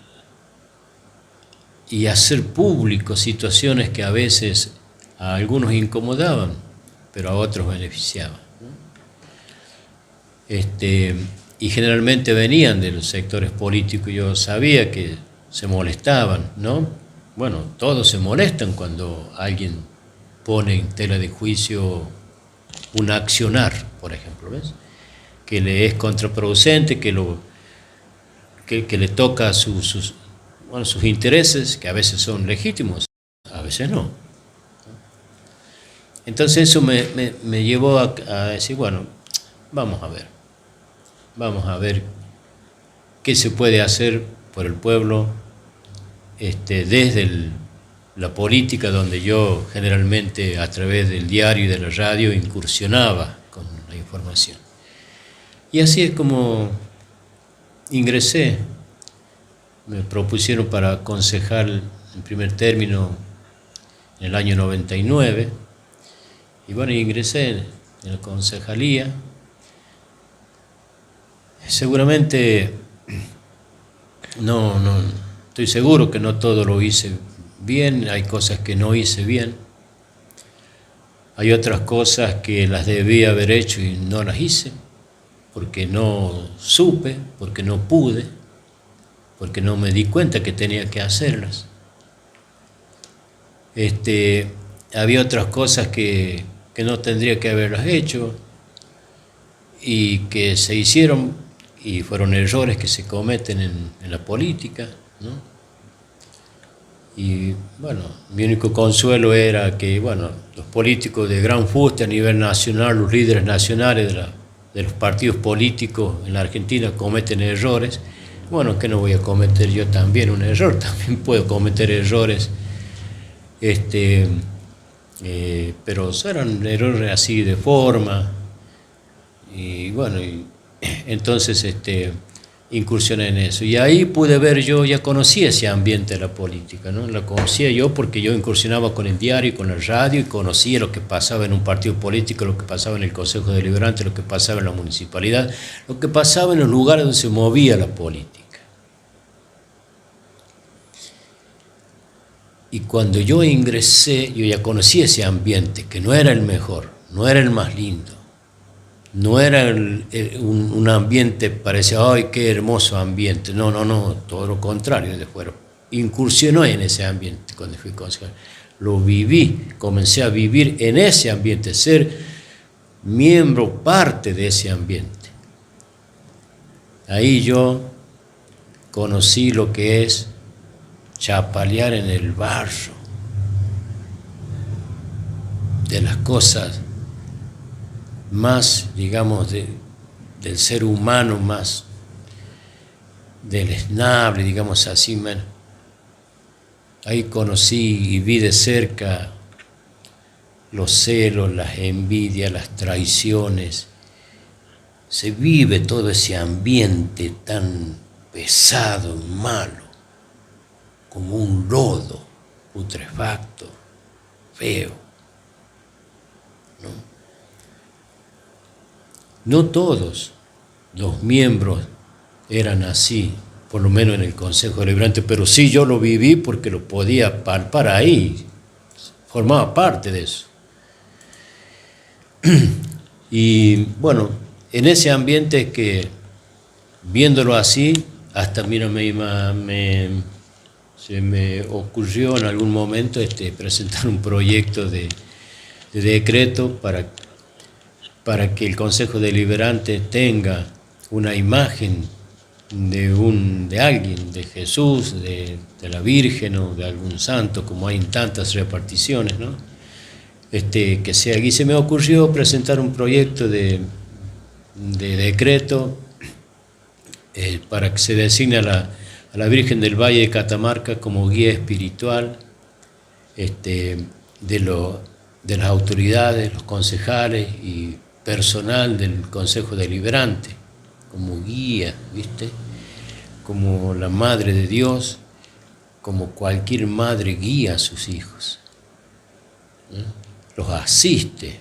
y hacer público situaciones que a veces a algunos incomodaban, pero a otros beneficiaban, ¿no? Y generalmente venían de los sectores políticos. Yo sabía que se molestaban, ¿no? Bueno, todos se molestan cuando alguien pone en tela de juicio un accionar, por ejemplo, ¿ves?, que le es contraproducente, que le toca sus intereses, que a veces son legítimos, a veces no. Entonces eso me llevó a decir, bueno, vamos a ver qué se puede hacer por el pueblo desde la política, donde yo generalmente a través del diario y de la radio incursionaba con la información. Y así es como ingresé. Me propusieron para concejal en primer término en el año 99, y bueno, ingresé en la concejalía. Seguramente no estoy seguro que no todo lo hice bien, hay cosas que no hice bien, hay otras cosas que las debía haber hecho y no las hice, porque no supe, porque no pude, porque no me di cuenta que tenía que hacerlas. Había otras cosas que no tendría que haberlas hecho y que se hicieron y fueron errores que se cometen en la política, ¿no? Y bueno, mi único consuelo era que, bueno, los políticos de gran fuste a nivel nacional, los líderes nacionales de los partidos políticos en la Argentina cometen errores. Bueno, que no voy a cometer yo también un error, también puedo cometer errores, pero eran errores así de forma, y bueno, entonces incursioné en eso. Y ahí pude ver, yo ya conocía ese ambiente de la política, ¿no? Lo conocía yo porque yo incursionaba con el diario, con la radio, y conocía lo que pasaba en un partido político, lo que pasaba en el Consejo Deliberante, lo que pasaba en la municipalidad, lo que pasaba en los lugares donde se movía la política. Y cuando yo ingresé, yo ya conocía ese ambiente, que no era el mejor, no era el más lindo, no era un ambiente, parecía, ¡ay, qué hermoso ambiente! No, todo lo contrario, de fuera. Incursionó en ese ambiente cuando fui concejal. Lo viví, comencé a vivir en ese ambiente, ser miembro, parte de ese ambiente. Ahí yo conocí lo que es chapalear en el barro, de las cosas más, digamos, del ser humano, más deleznable, digamos así. Ahí conocí y vi de cerca los celos, las envidias, las traiciones. Se vive todo ese ambiente tan pesado, malo, como un lodo putrefacto, feo, ¿no? No todos los miembros eran así, por lo menos en el Consejo Deliberante, pero sí yo lo viví porque lo podía palpar ahí, formaba parte de eso. Y bueno, en ese ambiente que, viéndolo así, hasta mira, se me ocurrió en algún momento presentar un proyecto de decreto para que el Consejo Deliberante tenga una imagen de alguien, de Jesús, de la Virgen o de algún santo, como hay en tantas reparticiones, ¿no? Que sea. Y se me ocurrió presentar un proyecto de decreto para que se designe a la Virgen del Valle de Catamarca como guía espiritual de las autoridades, los concejales y personal del Consejo Deliberante, como guía, ¿viste? Como la Madre de Dios, como cualquier madre guía a sus hijos, ¿eh? Los asiste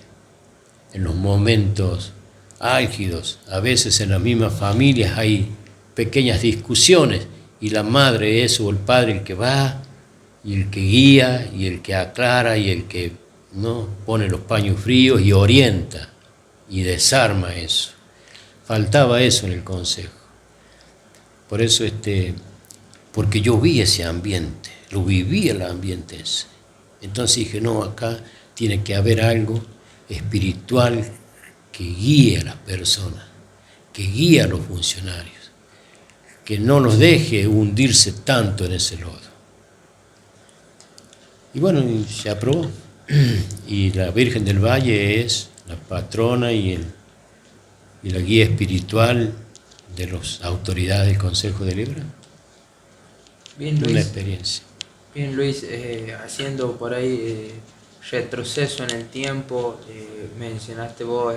en los momentos álgidos. A veces en las mismas familias hay pequeñas discusiones y la madre es o el padre el que va y el que guía y el que aclara y el que, ¿no?, pone los paños fríos y orienta y desarma eso. Faltaba eso en el Consejo. Por eso, porque yo vi ese ambiente, lo viví el ambiente ese. Entonces dije, no, acá tiene que haber algo espiritual que guíe a las personas, que guíe a los funcionarios, que no los deje hundirse tanto en ese lodo. Y bueno, se aprobó. Y la Virgen del Valle es la patrona y la guía espiritual de las autoridades del Consejo Deliberante. Bien, Luis. Una experiencia. Bien, Luis, haciendo por ahí retroceso en el tiempo, mencionaste vos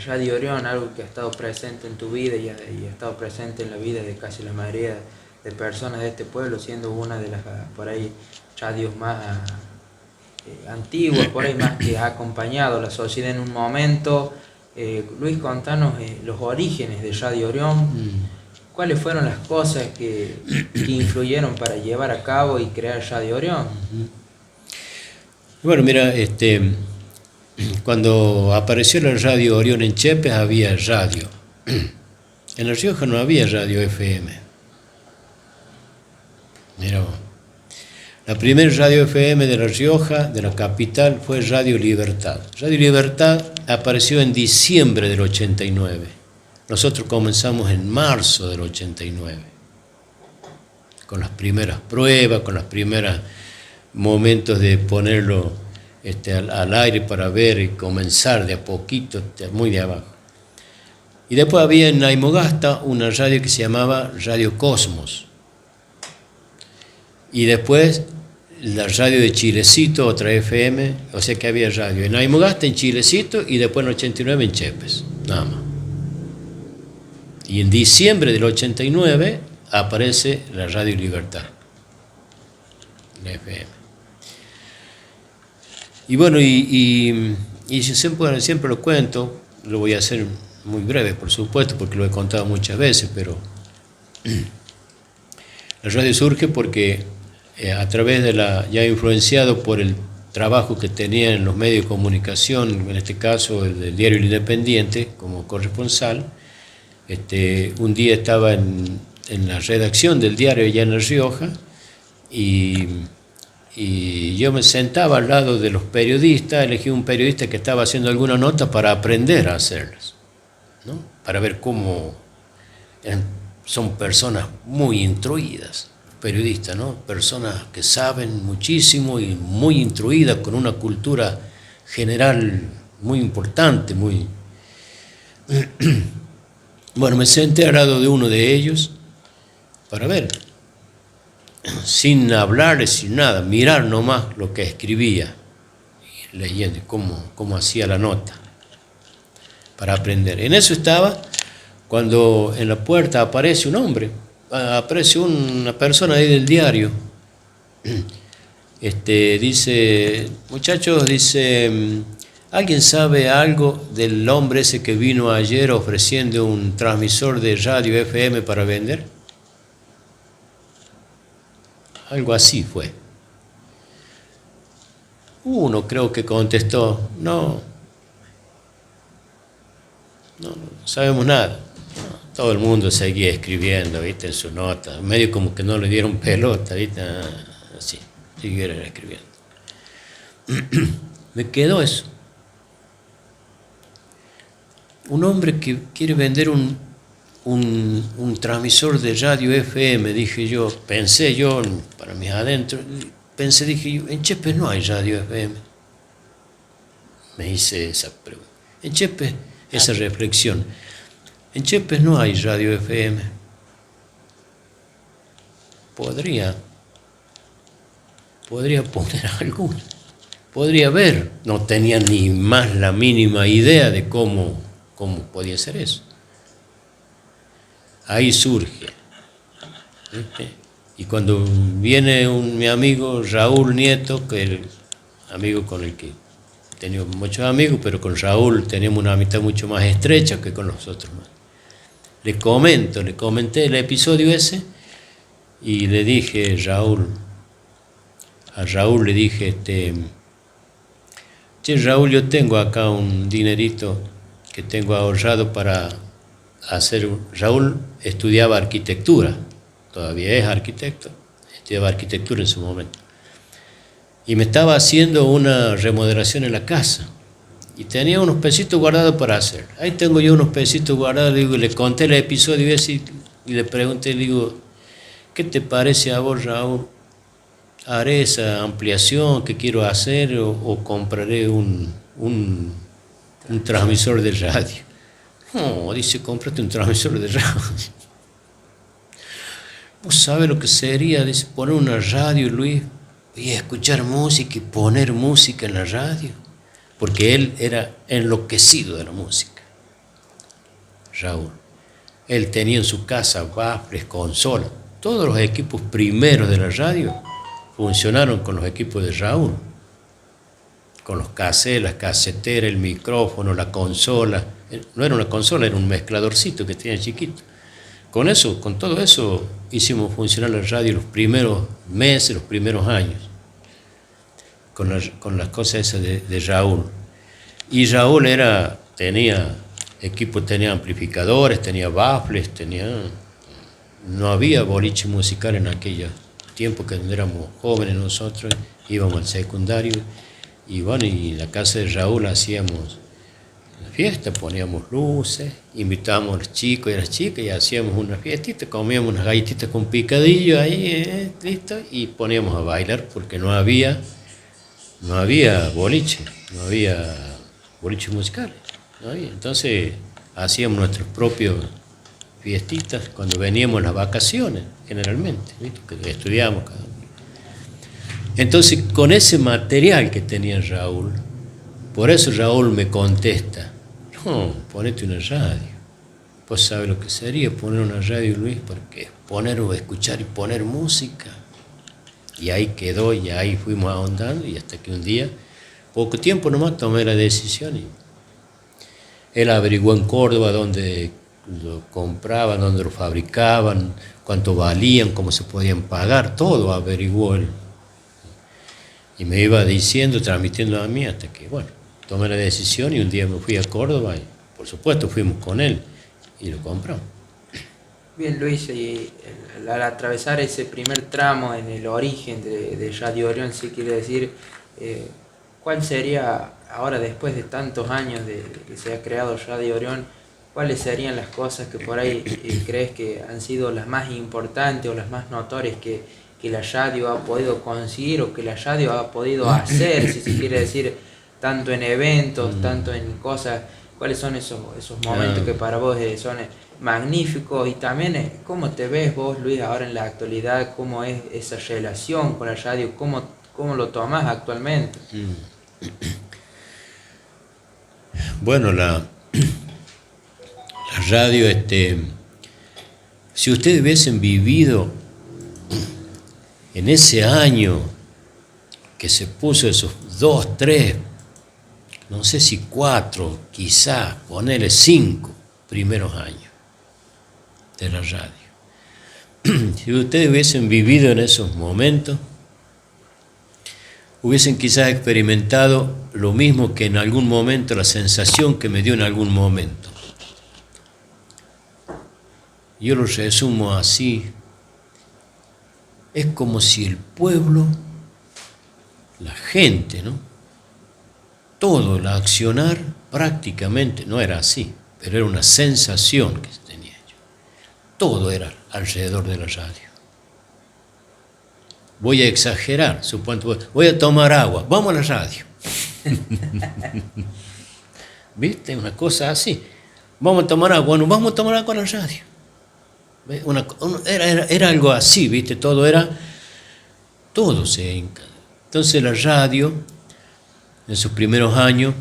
Radio Orión, algo que ha estado presente en tu vida y ha estado presente en la vida de casi la mayoría de personas de este pueblo, siendo una de las por ahí radios más antiguas, por ahí más que ha acompañado a la sociedad en un momento. Luis, contanos los orígenes de Radio Orión, cuáles fueron las cosas que influyeron para llevar a cabo y crear Radio Orión. Bueno, mira, cuando apareció la Radio Orión en Chepes había radio. En La Rioja no había radio FM. Mira vos. La primera radio FM de La Rioja, de la capital, fue Radio Libertad. Radio Libertad apareció en diciembre del 89. Nosotros comenzamos en marzo del 89. Con las primeras pruebas, con los primeros momentos de ponerlo al aire para ver y comenzar de a poquito, muy de abajo. Y después había en Naimogasta una radio que se llamaba Radio Cosmos. Y después la radio de Chilecito, otra FM, o sea que había radio en Naimogasta, en Chilecito, y después en el 89 en Chepes, nada más. Y en diciembre del 89 aparece la Radio Libertad, la FM. Y bueno, y siempre lo cuento, lo voy a hacer muy breve, por supuesto, porque lo he contado muchas veces, pero la radio surge porque a través de ya influenciado por el trabajo que tenía en los medios de comunicación, en este caso el del diario El Independiente, como corresponsal, un día estaba en la redacción del diario allá en La Rioja y yo me sentaba al lado de los periodistas, elegí un periodista que estaba haciendo alguna nota para aprender a hacerlas, ¿no? Para ver cómo son personas muy instruidas, periodistas, ¿no? Personas que saben muchísimo y muy instruidas, con una cultura general muy importante, muy... Bueno, me senté al lado de uno de ellos para ver, sin hablarles, sin nada, mirar nomás lo que escribía, leyendo cómo hacía la nota, para aprender. En eso estaba cuando en la puerta aparece un hombre, aparece una persona ahí del diario. Dice, muchachos, dice, ¿alguien sabe algo del hombre ese que vino ayer ofreciendo un transmisor de radio FM para vender? Algo así fue. Uno creo que contestó, no sabemos nada. Todo el mundo seguía escribiendo, ¿viste? En su nota, medio como que no le dieron pelota, ¿viste? Así, siguieron escribiendo. Me quedó eso. Un hombre que quiere vender un transmisor de radio FM, dije yo, pensé yo, para mis adentros, dije yo, en Chepes no hay radio FM. Me hice esa pregunta. En Chepes, esa reflexión. En Chepes no hay radio FM. Podría poner alguna. Podría haber. No tenía ni más la mínima idea de cómo podía ser eso. Ahí surge. Y cuando viene mi amigo Raúl Nieto, que es el amigo con el que tenía muchos amigos, pero con Raúl tenemos una amistad mucho más estrecha que con los otros. Le comenté el episodio ese y le dije, a Raúl le dije, che Raúl, yo tengo acá un dinerito que tengo ahorrado para hacer. Raúl estudiaba arquitectura, todavía es arquitecto, estudiaba arquitectura en su momento. Y me estaba haciendo una remodelación en la casa. Y tenía unos pesitos guardados para hacer. Ahí tengo yo unos pesitos guardados, le conté el episodio ese y le pregunté, le digo, ¿qué te parece a vos, Raúl? ¿Haré esa ampliación que quiero hacer o compraré un transmisor de radio? No, dice, cómprate un transmisor de radio. ¿Vos sabés lo que sería? Dice, poner una radio, Luis, y escuchar música y poner música en la radio. Porque él era enloquecido de la música, Raúl. Él tenía en su casa baffles, consolas, todos los equipos primeros de la radio funcionaron con los equipos de Raúl, con los cassettes, las caseteras, el micrófono, la consola. No era una consola, era un mezcladorcito que tenía chiquito. Con eso, con todo eso, hicimos funcionar la radio los primeros meses, los primeros años, con las cosas esas de Raúl. Y Raúl tenía equipo, tenía amplificadores, tenía baffles, no había boliche musical en aquellos tiempos que éramos jóvenes nosotros, íbamos al secundario, y bueno, y en la casa de Raúl hacíamos fiesta, poníamos luces, invitábamos a los chicos y a las chicas y hacíamos una fiestita, comíamos unas galletitas con picadillo ahí, listo, y poníamos a bailar porque no había boliche, no había boliches musicales, no había. Entonces hacíamos nuestros propios fiestitas cuando veníamos las vacaciones, generalmente, ¿viste? Que estudiábamos cada uno. Entonces, con ese material que tenía Raúl, por eso Raúl me contesta, no, ponete una radio. Pues sabe lo que sería poner una radio, Luis, porque poner o escuchar y poner música. Y ahí quedó, y ahí fuimos ahondando, y hasta que un día, poco tiempo nomás, tomé la decisión. Y él averiguó en Córdoba dónde lo compraban, dónde lo fabricaban, cuánto valían, cómo se podían pagar, todo averiguó él. Y me iba diciendo, transmitiendo a mí, hasta que, bueno, tomé la decisión y un día me fui a Córdoba y, por supuesto, fuimos con él y lo compramos. Bien, Luis, y al atravesar ese primer tramo en el origen de Radio Orión, sí quiere decir, ¿cuál sería, ahora después de tantos años de que se ha creado Radio Orión, cuáles serían las cosas que por ahí crees que han sido las más importantes o las más notorias que la radio ha podido conseguir o que la radio ha podido hacer, si se quiere decir, tanto en eventos, tanto en cosas? ¿Cuáles son esos momentos que para vos son magníficos? Y también, ¿cómo te ves vos, Luis, ahora en la actualidad? ¿Cómo es esa relación con la radio? ¿Cómo lo tomás actualmente? Bueno, la radio, si ustedes hubiesen vivido en ese año que se puso esos 2, 3, no sé si 4, quizá, ponele 5 primeros años de la radio. Si ustedes hubiesen vivido en esos momentos, hubiesen quizás experimentado lo mismo que en algún momento, la sensación que me dio en algún momento. Yo lo resumo así: es como si el pueblo, la gente, ¿no? Todo el accionar prácticamente, no era así, pero era una sensación que tenía yo. Todo era alrededor de la radio. Voy a exagerar, supongo, voy a tomar agua, vamos a la radio. ¿Viste? Una cosa así. Vamos a tomar agua, bueno, vamos a tomar agua a la radio. Era algo así, ¿viste? Todo se encarga. Entonces la radio, en sus primeros años,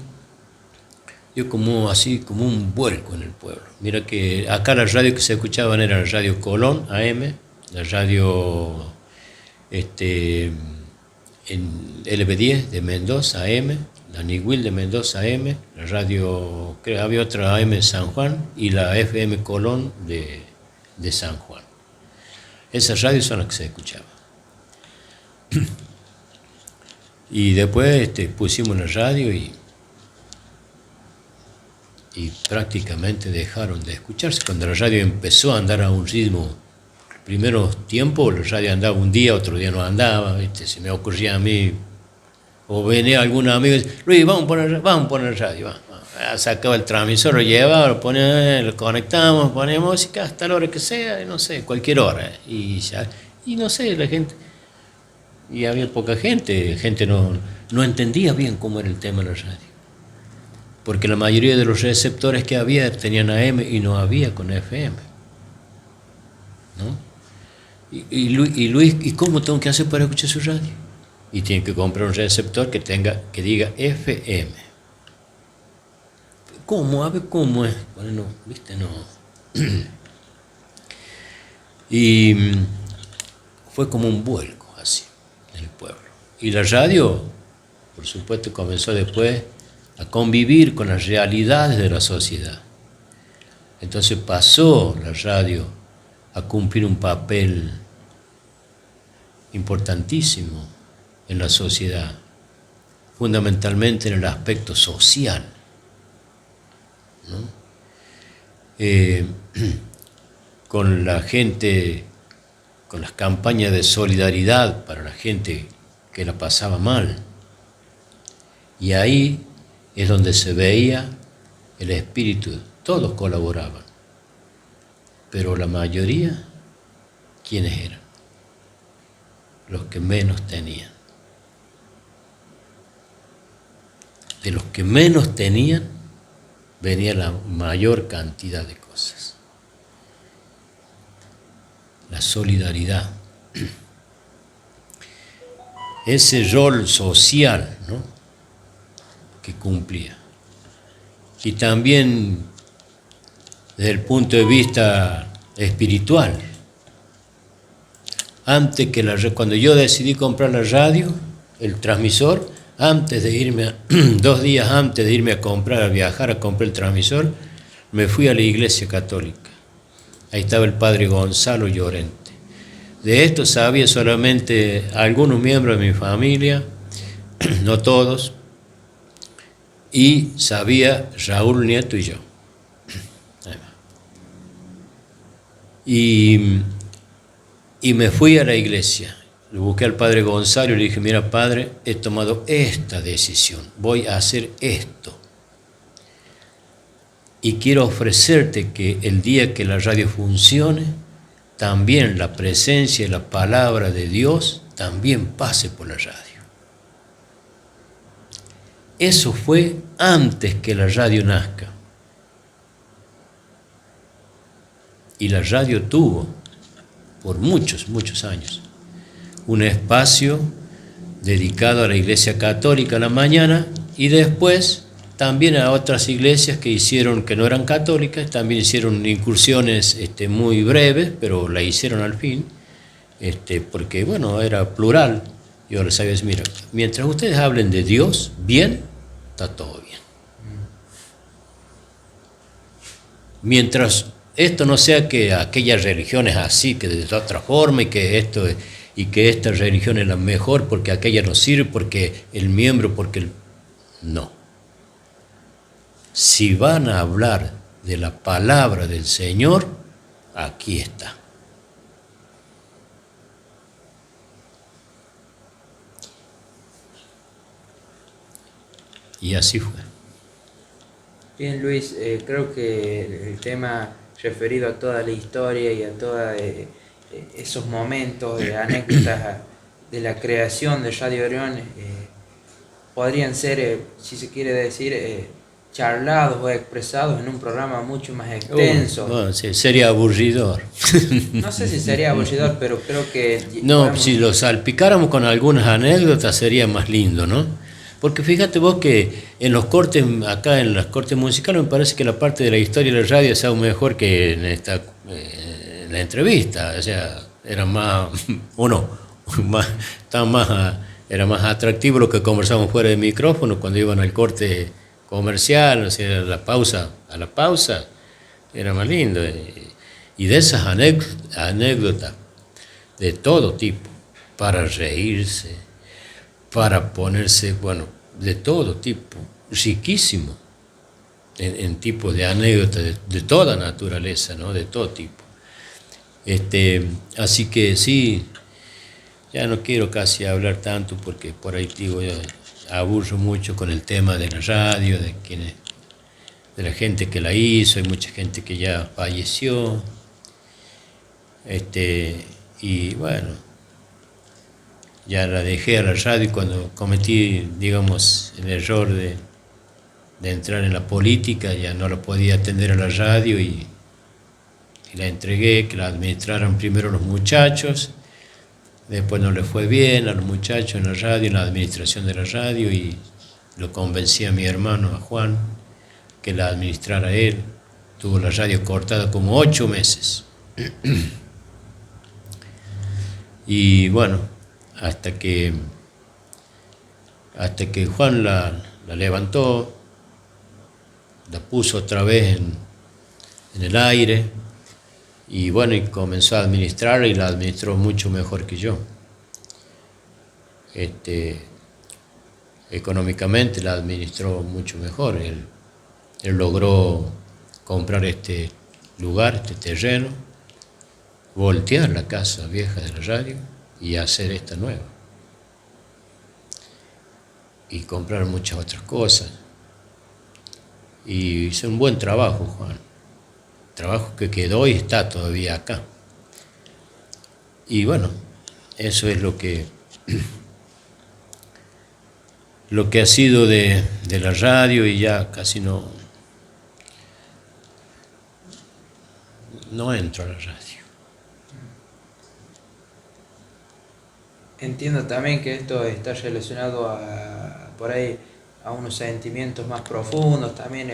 dio como un vuelco en el pueblo. Mira que acá las radios que se escuchaban eran la radio Colón, AM, la radio en LB10 de Mendoza, AM, la Niguil de Mendoza, AM, la radio, creo que había otra AM de San Juan, y la FM Colón de San Juan. Esas radios son las que se escuchaban. Y después pusimos la radio y prácticamente dejaron de escucharse. Cuando la radio empezó a andar a un ritmo, primeros tiempos la radio andaba un día, otro día no andaba, ¿viste? Se me ocurría a mí, o venía algún amigo y decía, Luis, vamos a poner radio, vamos. Sacaba el transmisor, lo llevaba, lo conectamos, ponemos música hasta la hora que sea, no sé, cualquier hora. Y no sé, la gente, y había poca gente no entendía bien cómo era el tema de la radio. Porque la mayoría de los receptores que había tenían AM y no había con FM. ¿No? Y Luis, ¿y cómo tengo que hacer para escuchar su radio? Y tienen que comprar un receptor que diga FM. ¿Cómo? A ver cómo es. Bueno, no, ¿viste? No. Y fue como un vuelco así en el pueblo. Y la radio, por supuesto, comenzó después a convivir con las realidades de la sociedad. Entonces pasó la radio a cumplir un papel importantísimo en la sociedad, fundamentalmente en el aspecto social, ¿no? Con la gente, con las campañas de solidaridad para la gente que la pasaba mal. Y ahí es donde se veía el espíritu. Todos colaboraban, pero la mayoría, ¿quiénes eran? Los que menos tenían. De los que menos tenían venía la mayor cantidad de cosas. La solidaridad, ese rol social, ¿no?, que cumplía. Y también desde el punto de vista espiritual. Antes que cuando yo decidí comprar la radio, el transmisor, antes de irme, 2 días antes de irme a viajar a comprar el transmisor, me fui a la iglesia católica. Ahí estaba el padre Gonzalo Llorente. De esto sabía solamente algunos miembros de mi familia, no todos, y sabía Raúl Nieto y yo. Y me fui a la iglesia, le busqué al padre Gonzalo y le dije: mira, padre, he tomado esta decisión, voy a hacer esto. Y quiero ofrecerte que el día que la radio funcione, también la presencia y la palabra de Dios también pase por la radio. Eso fue antes que la radio nazca. Y la radio tuvo, por muchos, muchos años, un espacio dedicado a la Iglesia Católica a la mañana, y después también a otras iglesias que hicieron, que no eran católicas, también hicieron incursiones muy breves, pero la hicieron al fin, porque bueno, era plural. Yo les sabía decir: mira, mientras ustedes hablen de Dios bien, está todo bien. Mientras esto no sea que aquellas religiones así, que de otra forma, y que esta religión es la mejor porque aquella no sirve, porque el miembro, porque el... No. Si van a hablar de la palabra del Señor, aquí está. Y así fue. Bien, Luis, creo que el tema referido a toda la historia y a todos esos momentos, anécdotas de la creación de Radio Orión, podrían ser, si se quiere decir, charlados o expresados en un programa mucho más extenso. Bueno, sí, sería aburridor. No sé si sería aburridor, pero creo que... No, si lo salpicáramos con algunas anécdotas sería más lindo, ¿no? Porque fíjate vos que en los cortes, acá en las cortes musicales, me parece que la parte de la historia de la radio es aún mejor que en en la entrevista. O sea, era más, era más atractivo lo que conversamos fuera de micrófono cuando iban al corte comercial, o sea, a la pausa, era más lindo. Y de esas anécdotas de todo tipo, para reírse, para ponerse, bueno, de todo tipo, riquísimo, en tipos de anécdotas de toda naturaleza, ¿no? De todo tipo. Así que sí, ya no quiero casi hablar tanto porque por ahí digo, yo aburro mucho con el tema de la radio, de la gente que la hizo, hay mucha gente que ya falleció, y bueno, ya la dejé a la radio cuando cometí, digamos, el error de entrar en la política. Ya no la podía atender a la radio y la entregué, que la administraran primero los muchachos. Después no le fue bien a los muchachos en la radio, en la administración de la radio, y lo convencí a mi hermano, a Juan, que la administrara él. Tuvo la radio cortada como 8 meses. Y bueno, hasta que Juan la levantó, la puso otra vez en el aire, y bueno, y comenzó a administrarla y la administró mucho mejor que yo. Económicamente la administró mucho mejor. Él logró comprar este lugar, este terreno, voltear la casa vieja de la radio y hacer esta nueva. Y comprar muchas otras cosas. Y hizo un buen trabajo, Juan. Trabajo que quedó y está todavía acá. Y bueno, eso es lo que ha sido de la radio, y ya casi no entro a la radio. Entiendo también que esto está relacionado por ahí a unos sentimientos más profundos, también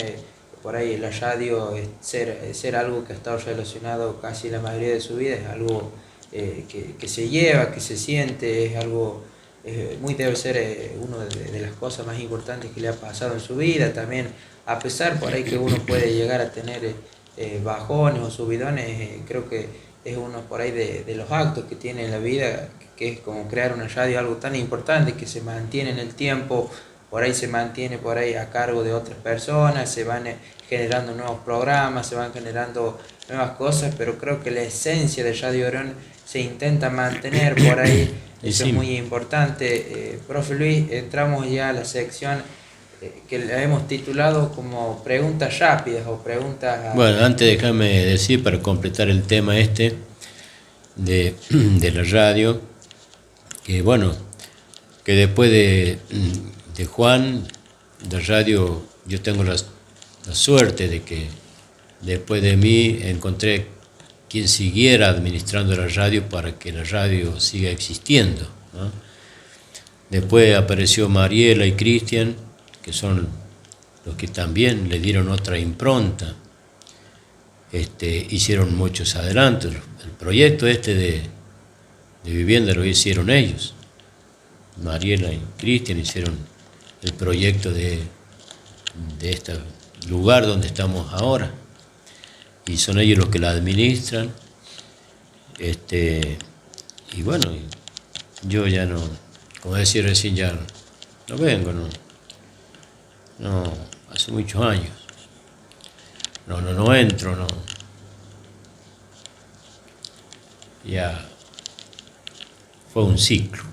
por ahí la radio ser algo que ha estado relacionado casi la mayoría de su vida, es algo que se lleva, que se siente, es algo debe ser una de las cosas más importantes que le ha pasado en su vida. También, a pesar por ahí que uno puede llegar a tener bajones o subidones, creo que es uno por ahí de los actos que tiene en la vida, que es como crear una radio, algo tan importante que se mantiene en el tiempo, por ahí se mantiene por ahí a cargo de otras personas, se van generando nuevos programas, se van generando nuevas cosas, pero creo que la esencia de Radio Orión se intenta mantener por ahí. Eso sí. Es muy importante. Profe Luis, entramos ya a la sección que la hemos titulado como preguntas rápidas o preguntas... Bueno, antes déjame decir, para completar el tema de la radio, que bueno, que después de Juan, de radio, yo tengo la suerte de que después de mí encontré quien siguiera administrando la radio para que la radio siga existiendo, ¿no? Después apareció Mariela y Cristian, que son los que también le dieron otra impronta, hicieron muchos adelantos. El proyecto de vivienda lo hicieron ellos. Mariela y Cristian hicieron el proyecto de este lugar donde estamos ahora, y son ellos los que la administran. Y bueno, yo ya no, como decía recién, ya no vengo, no, hace muchos años, no entro, no, ya fue un ciclo.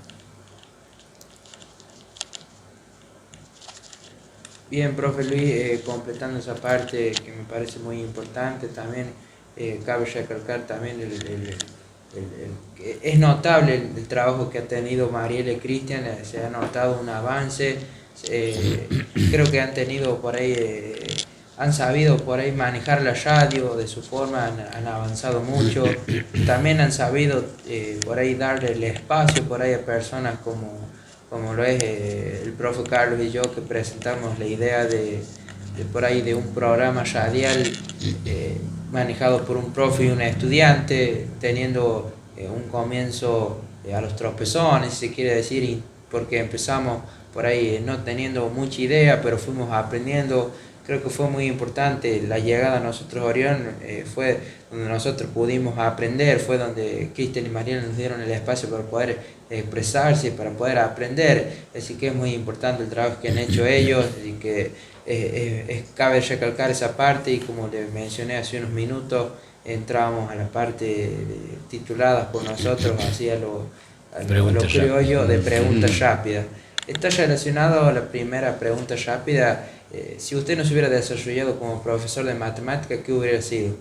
Bien, profe Luis, completando esa parte que me parece muy importante, también cabe recalcar también es notable el trabajo que ha tenido Mariela y Cristian, se ha notado un avance, creo que han tenido por ahí, han sabido por ahí manejar la radio de su forma, han avanzado mucho, también han sabido por ahí darle el espacio por ahí a personas como lo es el profe Carlos y yo, que presentamos la idea de por ahí de un programa radial manejado por un profe y un estudiante, teniendo un comienzo a los tropezones, si se quiere decir, porque empezamos por ahí no teniendo mucha idea, pero fuimos aprendiendo. Creo que fue muy importante la llegada a nosotros a Orión, fue donde nosotros pudimos aprender, fue donde Cristian y Mariela nos dieron el espacio para poder expresarse, para poder aprender, así que es muy importante el trabajo que han hecho ellos, y que cabe recalcar esa parte, y como les mencioné hace unos minutos, entramos a la parte titulada por nosotros, hacia lo criollo de preguntas rápidas. Está relacionado a la primera pregunta rápida. Si usted no se hubiera desarrollado como profesor de matemática, ¿qué hubiera sido?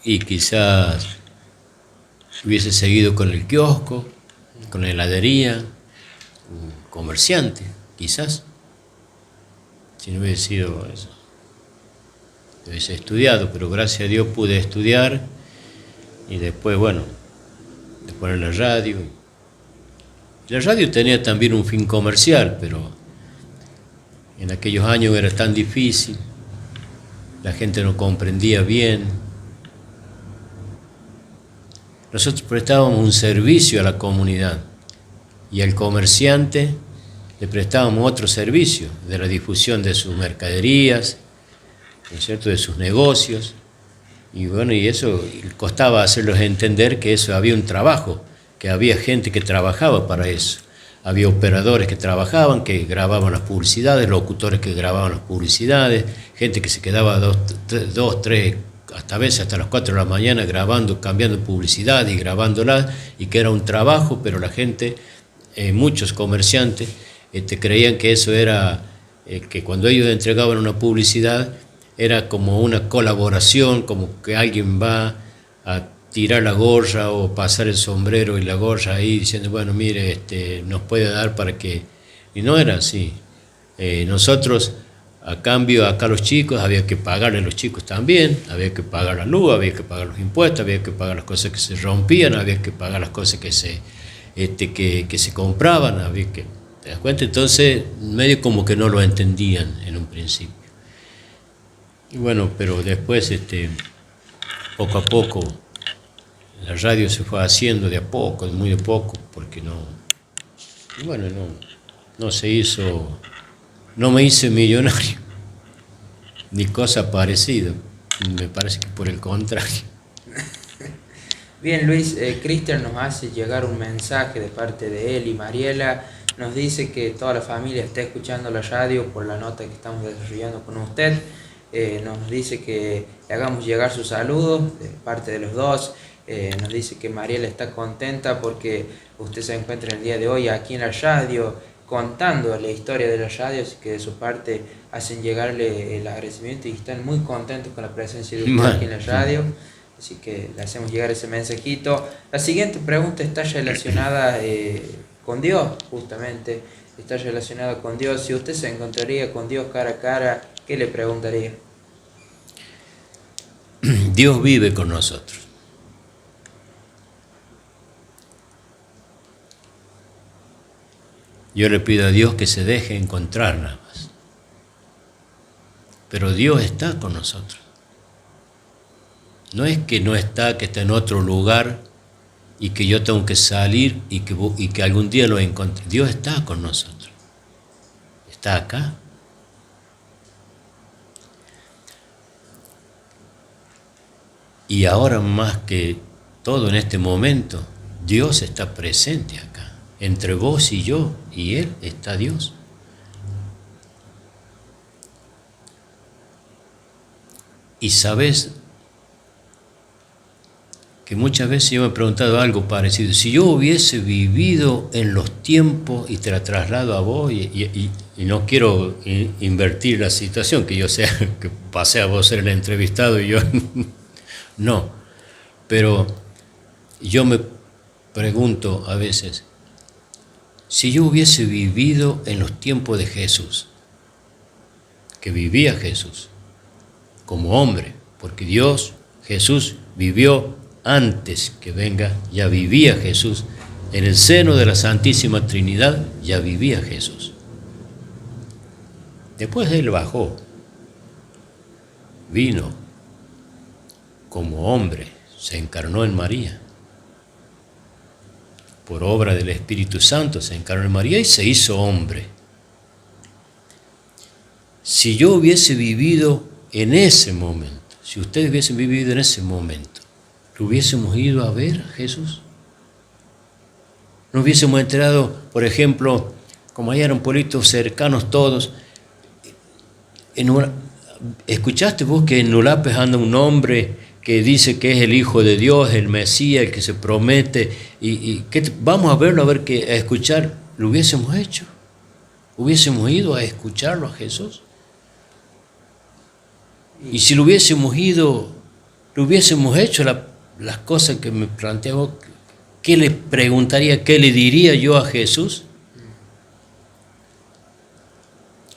Y quizás hubiese seguido con el kiosco, con la heladería, un comerciante, quizás, si no hubiese sido eso. Hubiese estudiado, pero gracias a Dios pude estudiar, y después, bueno, después en la radio. La radio tenía también un fin comercial, pero en aquellos años era tan difícil, la gente no comprendía bien, nosotros prestábamos un servicio a la comunidad y al comerciante le prestábamos otro servicio de la difusión de sus mercaderías, ¿no es cierto?, de sus negocios. Y bueno, y eso costaba hacerlos entender que eso había un trabajo, que había gente que trabajaba para eso. Había operadores que trabajaban, que grababan las publicidades, locutores que grababan las publicidades, gente que se quedaba dos, tres, hasta a veces hasta las 4 de la mañana grabando, cambiando publicidad y grabándola, y que era un trabajo, pero la gente, muchos comerciantes, creían que eso era, que cuando ellos entregaban una publicidad, era como una colaboración, como que alguien va a tirar la gorra o pasar el sombrero y la gorra ahí diciendo, bueno, mire, nos puede dar para que... Y no era así. Nosotros, a cambio, acá los chicos, había que pagarle a los chicos también, había que pagar la luz, había que pagar los impuestos, había que pagar las cosas que se rompían, había que pagar las cosas que se compraban, había que... ¿Te das cuenta? Entonces, medio como que no lo entendían en un principio. Y bueno, pero después, poco a poco, la radio se fue haciendo de a poco, muy de poco, porque no se hizo, no me hice millonario, ni cosa parecida, me parece que por el contrario. Bien, Luis, Cristian nos hace llegar un mensaje de parte de él y Mariela. Nos dice que toda la familia está escuchando la radio por la nota que estamos desarrollando con usted. Nos dice que le hagamos llegar sus saludos de parte de los dos. Nos dice que Mariela está contenta porque usted se encuentra el día de hoy aquí en la radio contando la historia de la radio, así que de su parte hacen llegarle el agradecimiento y están muy contentos con la presencia de usted aquí en la radio. Así que le hacemos llegar ese mensajito. La siguiente pregunta está relacionada con Dios, justamente. Está relacionada con Dios. Si usted se encontraría con Dios cara a cara, ¿qué le preguntaría? Dios vive con nosotros. Yo le pido a Dios que se deje encontrar nada más. Pero Dios está con nosotros. No es que no está, que está en otro lugar y que yo tengo que salir y que algún día lo encuentre. Dios está con nosotros. Está acá. Y ahora más que todo en este momento, Dios está presente acá. Entre vos y yo y Él está Dios. Y sabes que muchas veces yo me he preguntado algo parecido. Si yo hubiese vivido en los tiempos, y te la traslado a vos, y no quiero invertir la situación, que yo sea, que pasé a vos ser el entrevistado y yo no, pero yo me pregunto a veces, si yo hubiese vivido en los tiempos de Jesús, que vivía Jesús como hombre, porque Jesús vivió antes que venga, ya vivía Jesús, en el seno de la Santísima Trinidad ya vivía Jesús. Después Él bajó, vino como hombre, se encarnó en María. Por obra del Espíritu Santo se encarnó en María y se hizo hombre. Si yo hubiese vivido en ese momento, si ustedes hubiesen vivido en ese momento, ¿lo hubiésemos ido a ver a Jesús? ¿No hubiésemos enterado, por ejemplo, como allá eran pueblitos cercanos todos, ¿escuchaste vos que en Nulapes anda un hombre que dice que es el Hijo de Dios, el Mesías, el que se promete, vamos a verlo, a escuchar? ¿Lo hubiésemos hecho? ¿Hubiésemos ido a escucharlo a Jesús? Y si lo hubiésemos ido, lo hubiésemos hecho las cosas que me planteaba, ¿qué le preguntaría, qué le diría yo a Jesús?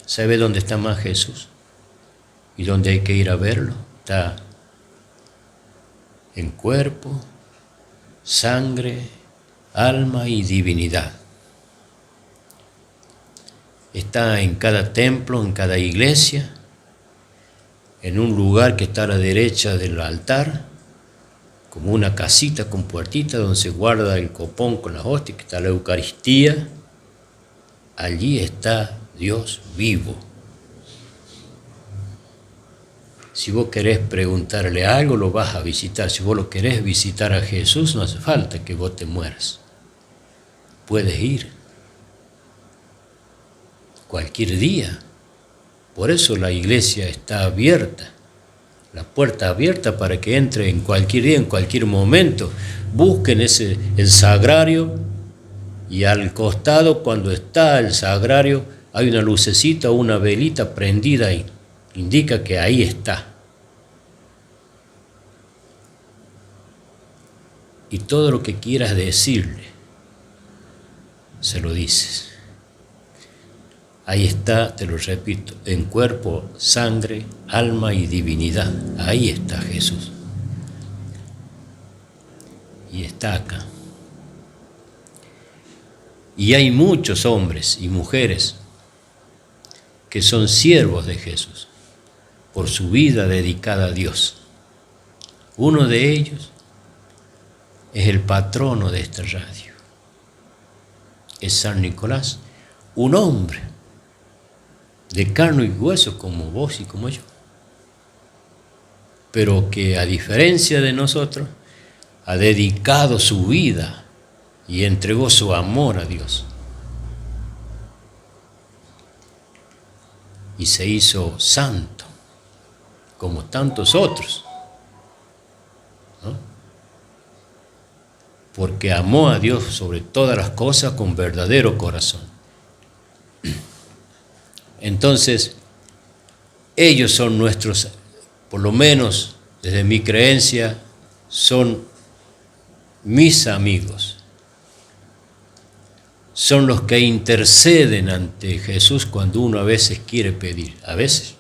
¿Sabe dónde está más Jesús? ¿Y dónde hay que ir a verlo? Está en cuerpo, sangre, alma y divinidad. Está en cada templo, en cada iglesia, en un lugar que está a la derecha del altar, como una casita con puertita donde se guarda el copón con las hostias, que está la Eucaristía. Allí está Dios vivo. Si vos querés preguntarle algo, lo vas a visitar. Si vos lo querés visitar a Jesús, no hace falta que vos te mueras. Puedes ir cualquier día. Por eso la iglesia está abierta, la puerta abierta para que entre en cualquier día, en cualquier momento. Busquen el sagrario, y al costado, cuando está el sagrario, hay una lucecita o una velita prendida ahí. Indica que ahí está. Y todo lo que quieras decirle, se lo dices. Ahí está, te lo repito, en cuerpo, sangre, alma y divinidad. Ahí está Jesús. Y está acá. Y hay muchos hombres y mujeres que son siervos de Jesús por su vida dedicada a Dios. Uno de ellos es el patrono de esta radio. Es San Nicolás, un hombre de carne y hueso como vos y como yo, pero que a diferencia de nosotros ha dedicado su vida y entregó su amor a Dios. Y se hizo santo, como tantos otros, ¿no? Porque amó a Dios sobre todas las cosas con verdadero corazón. Entonces, ellos son nuestros, por lo menos desde mi creencia, son mis amigos. Son los que interceden ante Jesús cuando uno a veces quiere pedir. A veces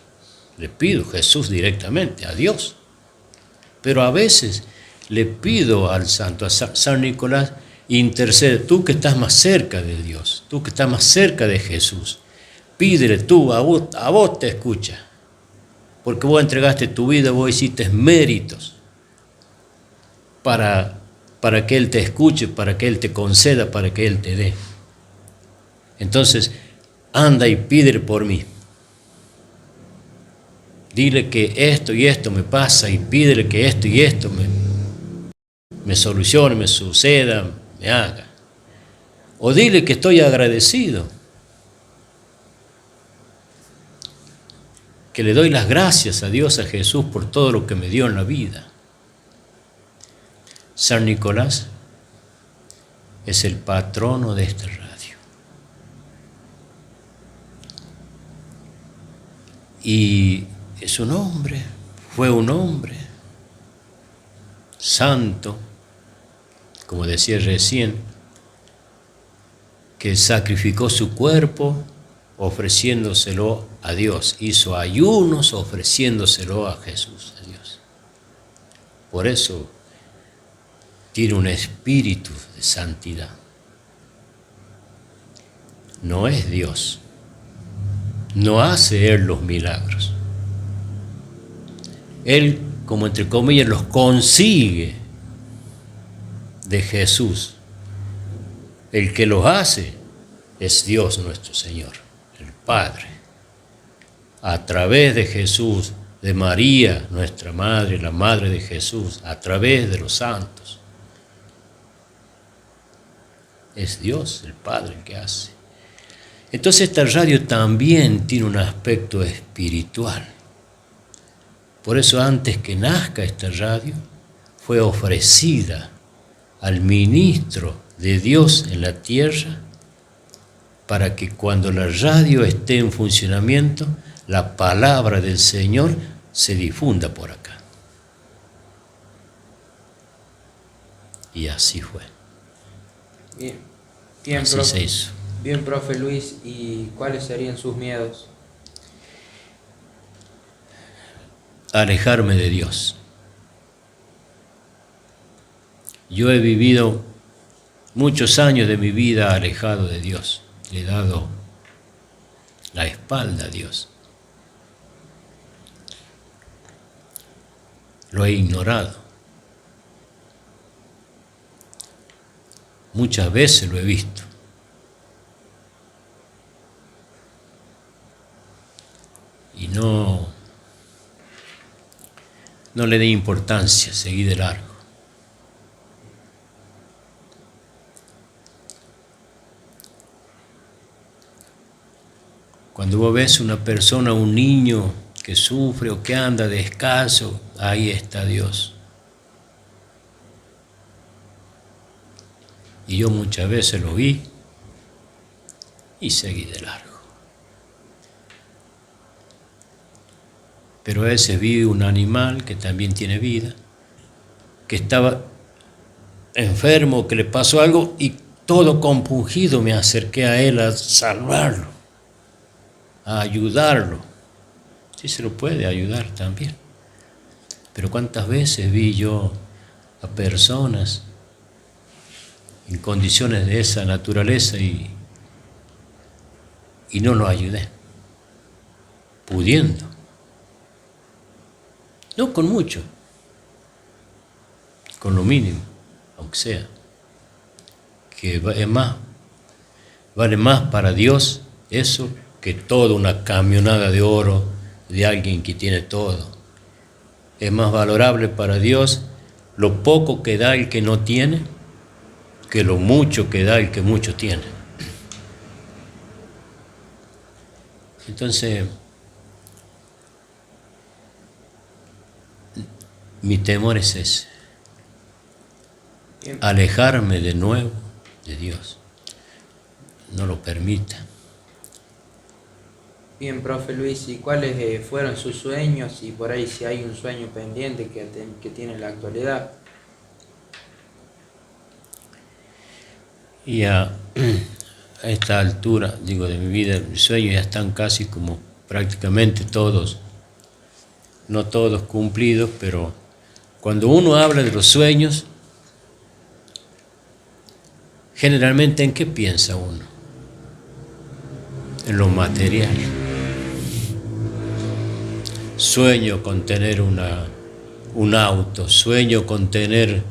le pido a Jesús directamente, a Dios. Pero a veces le pido al santo, a San Nicolás, intercede. Tú que estás más cerca de Dios, tú que estás más cerca de Jesús, pídele tú, a vos te escucha. Porque vos entregaste tu vida, vos hiciste méritos para que Él te escuche, para que Él te conceda, para que Él te dé. Entonces, anda y pídele por mí. Dile que esto y esto me pasa y pídele que esto y esto me solucione, me suceda, me haga. O dile que estoy agradecido, que le doy las gracias a Dios, a Jesús, por todo lo que me dio en la vida. San Nicolás es el patrono de esta radio. Y es un hombre, fue un hombre santo, como decía recién, que sacrificó su cuerpo ofreciéndoselo a Dios, hizo ayunos ofreciéndoselo a Jesús, a Dios. Por eso tiene un espíritu de santidad. No es Dios. No hace Él los milagros. Él, como entre comillas, los consigue de Jesús. El que los hace es Dios nuestro Señor, el Padre. A través de Jesús, de María, nuestra Madre, la Madre de Jesús, a través de los santos. Es Dios, el Padre, el que hace. Entonces esta radio también tiene un aspecto espiritual. Por eso antes que nazca esta radio, fue ofrecida al ministro de Dios en la tierra para que cuando la radio esté en funcionamiento, la palabra del Señor se difunda por acá. Y así fue. Bien, así profe. se hizo. Bien, profe Luis, ¿y cuáles serían sus miedos? Alejarme de Dios. Yo he vivido muchos años de mi vida alejado de Dios. Le he dado la espalda a Dios. Lo he ignorado. muchas veces lo he visto. Y no le dé importancia, seguí de largo. Cuando vos ves una persona, un niño que sufre o que anda descalzo, ahí está Dios. Y yo muchas veces lo vi y seguí de largo. Pero a veces vi un animal que también tiene vida, que estaba enfermo, que le pasó algo y todo compungido me acerqué a él a salvarlo, a ayudarlo. Sí se lo puede ayudar también. Pero cuántas veces vi yo a personas en condiciones de esa naturaleza y no lo ayudé, pudiendo. No con mucho, con lo mínimo, aunque sea. Que vale más para Dios eso que toda una camionada de oro de alguien que tiene todo. Es más valorable para Dios lo poco que da el que no tiene que lo mucho que da el que mucho tiene. Entonces, mi temor es ese, alejarme de nuevo de Dios. No lo permita. Bien, profe Luis, ¿y cuáles fueron sus sueños? Y por ahí si hay un sueño pendiente que tiene en la actualidad. Y a esta altura, digo, de mi vida, mis sueños ya están casi como prácticamente todos, no todos cumplidos, pero cuando uno habla de los sueños, generalmente ¿en qué piensa uno? En lo material. Sueño con tener un auto, sueño con tener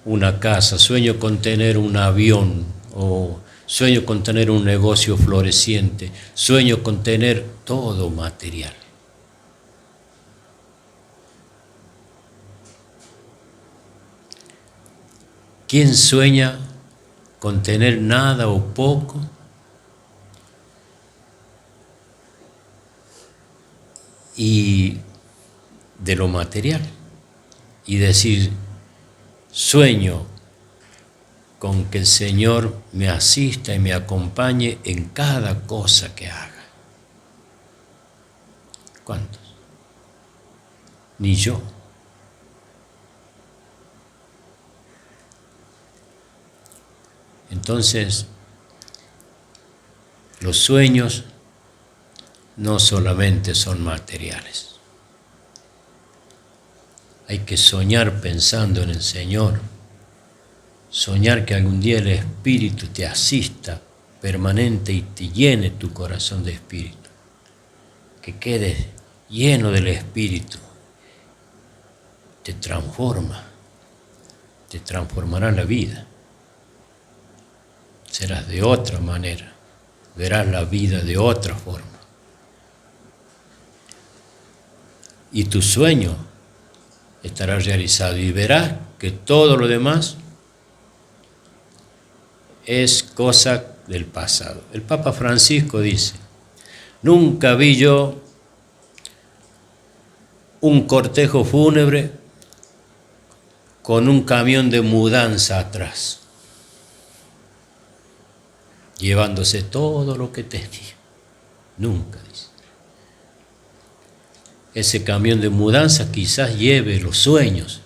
una casa, sueño con tener un avión, o sueño con tener un negocio floreciente, sueño con tener todo material. ¿Quién sueña con tener nada o poco? Y de lo material, y decir, sueño con que el Señor me asista y me acompañe en cada cosa que haga. ¿Cuántos? Ni yo. Entonces, los sueños no solamente son materiales. Hay que soñar pensando en el Señor, soñar que algún día el Espíritu te asista permanente y te llene tu corazón de Espíritu, que quedes lleno del Espíritu, te transforma, te transformará la vida, serás de otra manera, verás la vida de otra forma. Y tu sueño estará realizado y verás que todo lo demás es cosa del pasado. El Papa Francisco dice, nunca vi yo un cortejo fúnebre con un camión de mudanza atrás, llevándose todo lo que tenía. Nunca, dice. Ese camión de mudanza quizás lleve los sueños,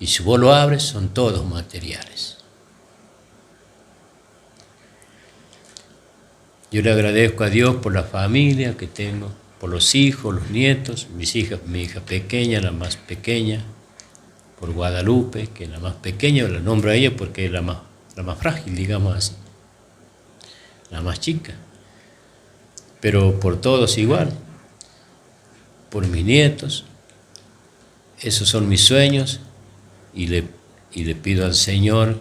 y si vos lo abres son todos materiales. Yo le agradezco a Dios por la familia que tengo, por los hijos, los nietos, mis hijas, mi hija pequeña, la más pequeña, por Guadalupe, que es la más pequeña, la nombro a ella porque es la más frágil, digamos así, la más chica, pero por todos igual, por mis nietos. Esos son mis sueños y le pido al Señor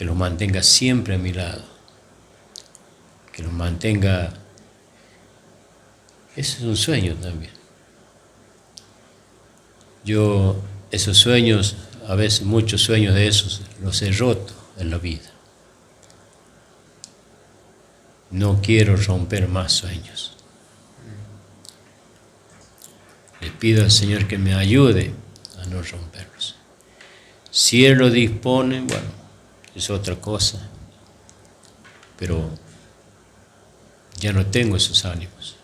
que los mantenga siempre a mi lado, que los mantenga. Ese es un sueño también. Yo esos sueños, a veces muchos sueños de esos, los he roto en la vida. No quiero romper más sueños. Le pido al Señor que me ayude a no romperlos. Si Él lo dispone, bueno, es otra cosa, pero ya no tengo esos ánimos.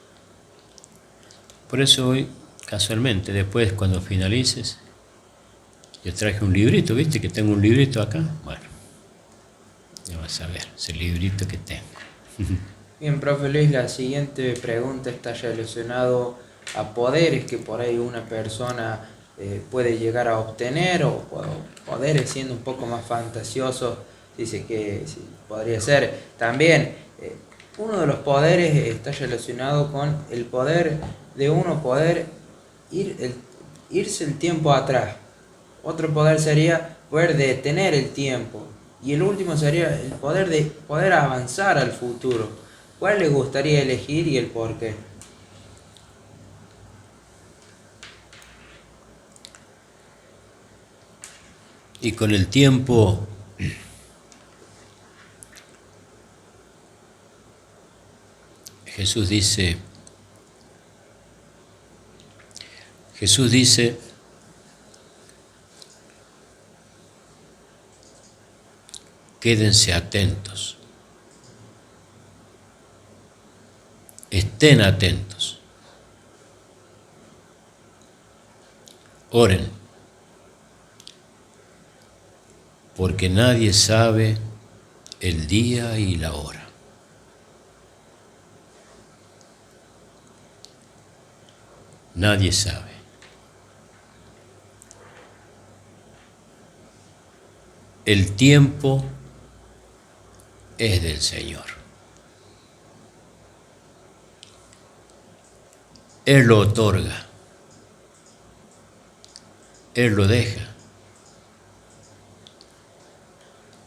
Por eso hoy, casualmente, después cuando finalices, yo traje un librito, ¿viste que tengo un librito acá? Bueno, ya vas a ver ese librito que tengo. Bien, profe Luis, la siguiente pregunta está relacionado a poderes que por ahí una persona puede llegar a obtener, o poderes siendo un poco más fantasiosos, dice que sí, podría ser. También uno de los poderes está relacionado con el poder de uno poder irse el tiempo atrás. Otro poder sería poder detener el tiempo. Y el último sería el poder de poder avanzar al futuro. ¿Cuál le gustaría elegir y el por qué? Y con el tiempo, Jesús dice, quédense atentos, estén atentos, oren, porque nadie sabe el día y la hora. Nadie sabe. El tiempo es del Señor. Él lo otorga. Él lo deja.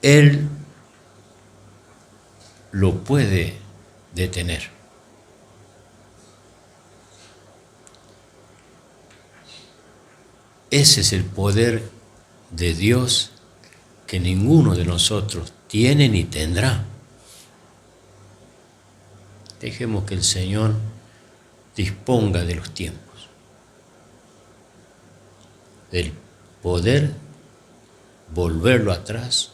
Él lo puede detener. Ese es el poder de Dios que ninguno de nosotros tiene ni tendrá. Dejemos que el Señor disponga de los tiempos, del poder volverlo atrás,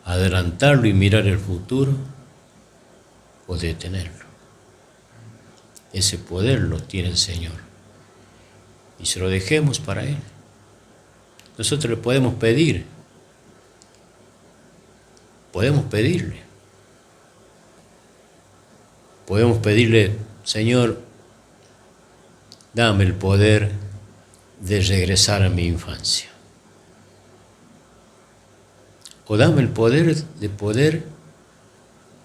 adelantarlo y mirar el futuro, o detenerlo. Ese poder lo tiene el Señor. Y se lo dejemos para Él. Nosotros le podemos pedir. Podemos pedirle. Podemos pedirle, Señor, dame el poder de regresar a mi infancia. O dame el poder de poder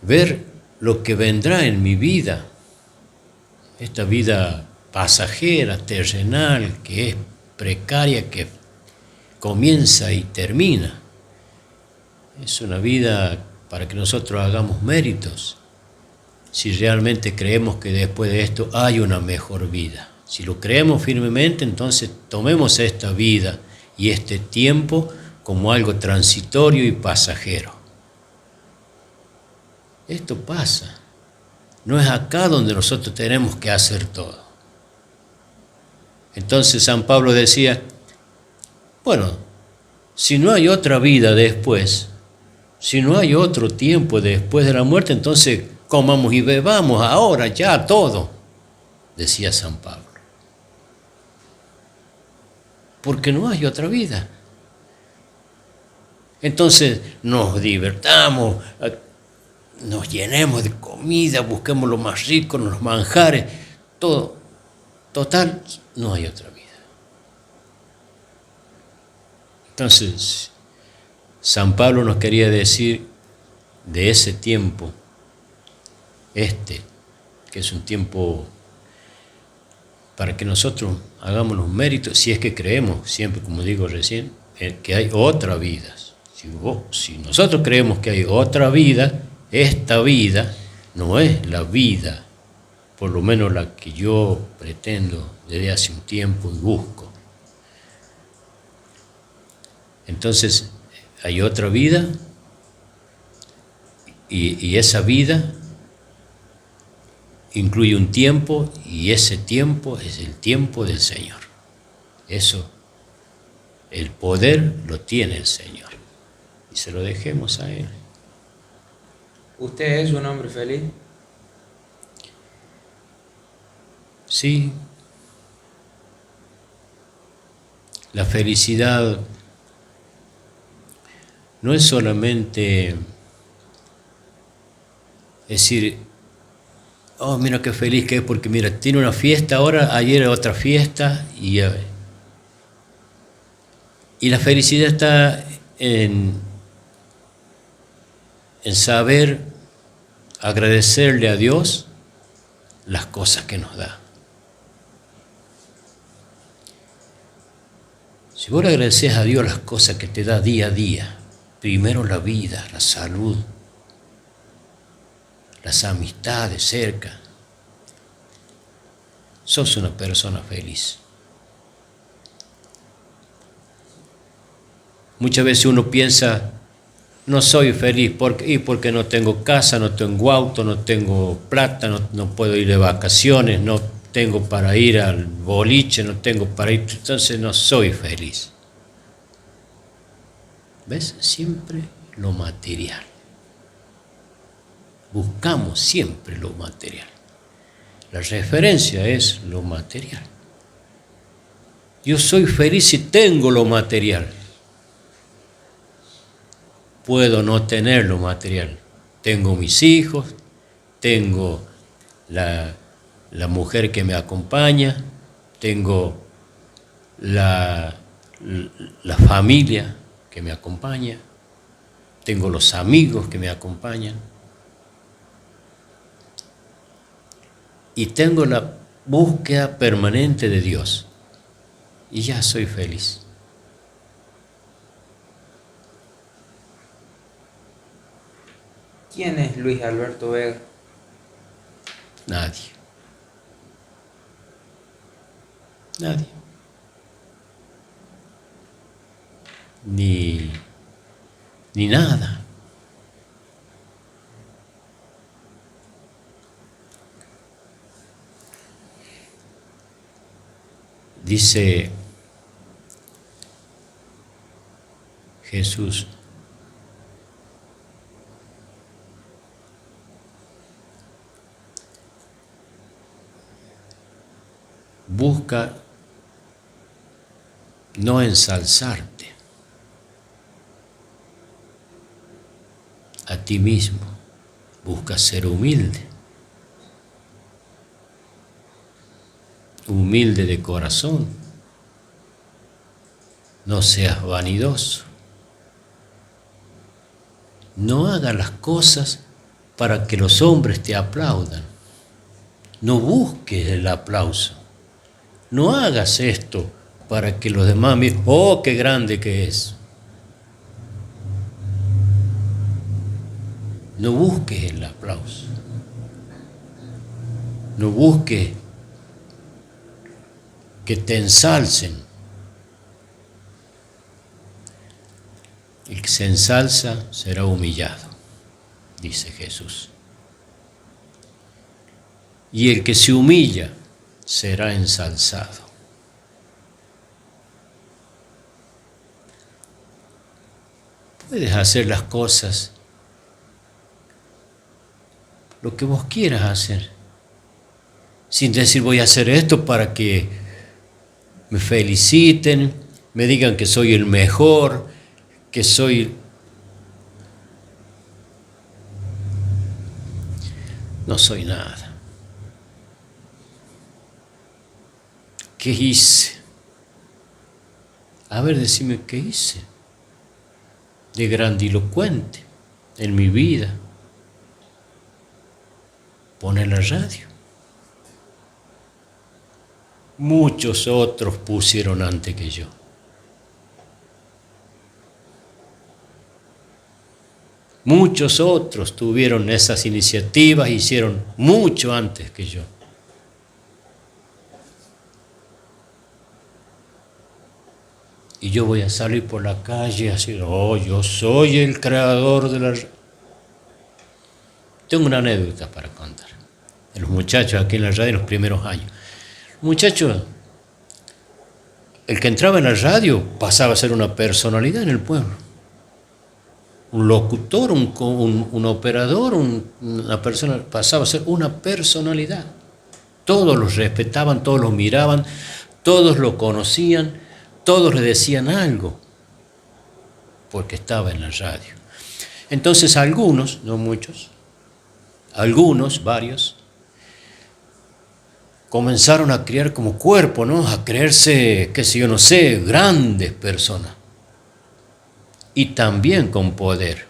ver lo que vendrá en mi vida. Esta vida pasajera, terrenal, que es precaria, que comienza y termina. Es una vida para que nosotros hagamos méritos, si realmente creemos que después de esto hay una mejor vida. Si lo creemos firmemente, entonces tomemos esta vida y este tiempo como algo transitorio y pasajero. Esto pasa. No es acá donde nosotros tenemos que hacer todo. Entonces San Pablo decía, bueno, si no hay otra vida después, si no hay otro tiempo después de la muerte, entonces comamos y bebamos ahora ya todo, decía San Pablo. Porque no hay otra vida. Entonces nos divertamos, nos llenemos de comida, busquemos lo más rico, los manjares, todo. Total, no hay otra vida. Entonces, San Pablo nos quería decir de ese tiempo, que es un tiempo para que nosotros hagamos los méritos, si es que creemos, siempre como digo recién, que hay otra vida. Si nosotros creemos que hay otra vida, esta vida no es la vida, por lo menos la que yo pretendo desde hace un tiempo y busco. Entonces, hay otra vida y esa vida incluye un tiempo y ese tiempo es el tiempo del Señor. Eso, el poder lo tiene el Señor y se lo dejemos a Él. ¿Usted es un hombre feliz? Sí, la felicidad no es solamente decir, oh, mira qué feliz que es porque mira, tiene una fiesta ahora, ayer era otra fiesta y la felicidad está en saber agradecerle a Dios las cosas que nos da. Si vos le agradeces a Dios las cosas que te da día a día, primero la vida, la salud, las amistades cerca, sos una persona feliz. Muchas veces uno piensa, no soy feliz porque no tengo casa, no tengo auto, no tengo plata, no puedo ir de vacaciones, no tengo para ir al boliche, no tengo para ir, entonces no soy feliz. ¿Ves? Siempre lo material. Buscamos siempre lo material. La referencia es lo material. Yo soy feliz si tengo lo material. Puedo no tener lo material. Tengo mis hijos, tengo la mujer que me acompaña, tengo la familia que me acompaña, tengo los amigos que me acompañan y tengo la búsqueda permanente de Dios y ya soy feliz. ¿Quién es Luis Alberto Vega? Nadie. Ni nada. Dice Jesús, busca no ensalzarte a ti mismo, busca ser humilde de corazón, no seas vanidoso, no hagas las cosas para que los hombres te aplaudan, no busques el aplauso, no hagas esto para que los demás miren, oh, qué grande que es. No busques el aplauso. No busques que te ensalcen. El que se ensalza será humillado, dice Jesús. Y el que se humilla será ensalzado. Puedes hacer las cosas, lo que vos quieras hacer, sin decir voy a hacer esto para que me feliciten, me digan que soy el mejor, que soy... No soy nada. ¿Qué hice? A ver, decime qué hice de grandilocuente en mi vida. Pone la radio. Muchos otros pusieron antes que yo. Muchos otros tuvieron esas iniciativas, hicieron mucho antes que yo. Y yo voy a salir por la calle así, oh, yo soy el creador de la... Tengo una anécdota para contar. De los muchachos aquí en la radio en los primeros años. Muchachos, el que entraba en la radio pasaba a ser una personalidad en el pueblo. Un locutor, un operador, una persona, pasaba a ser una personalidad. Todos los respetaban, todos los miraban, todos lo conocían, todos le decían algo, porque estaba en la radio. Entonces algunos, no muchos, algunos, varios, comenzaron a criar como cuerpo, ¿no? A creerse, qué sé yo, no sé, grandes personas. Y también con poder.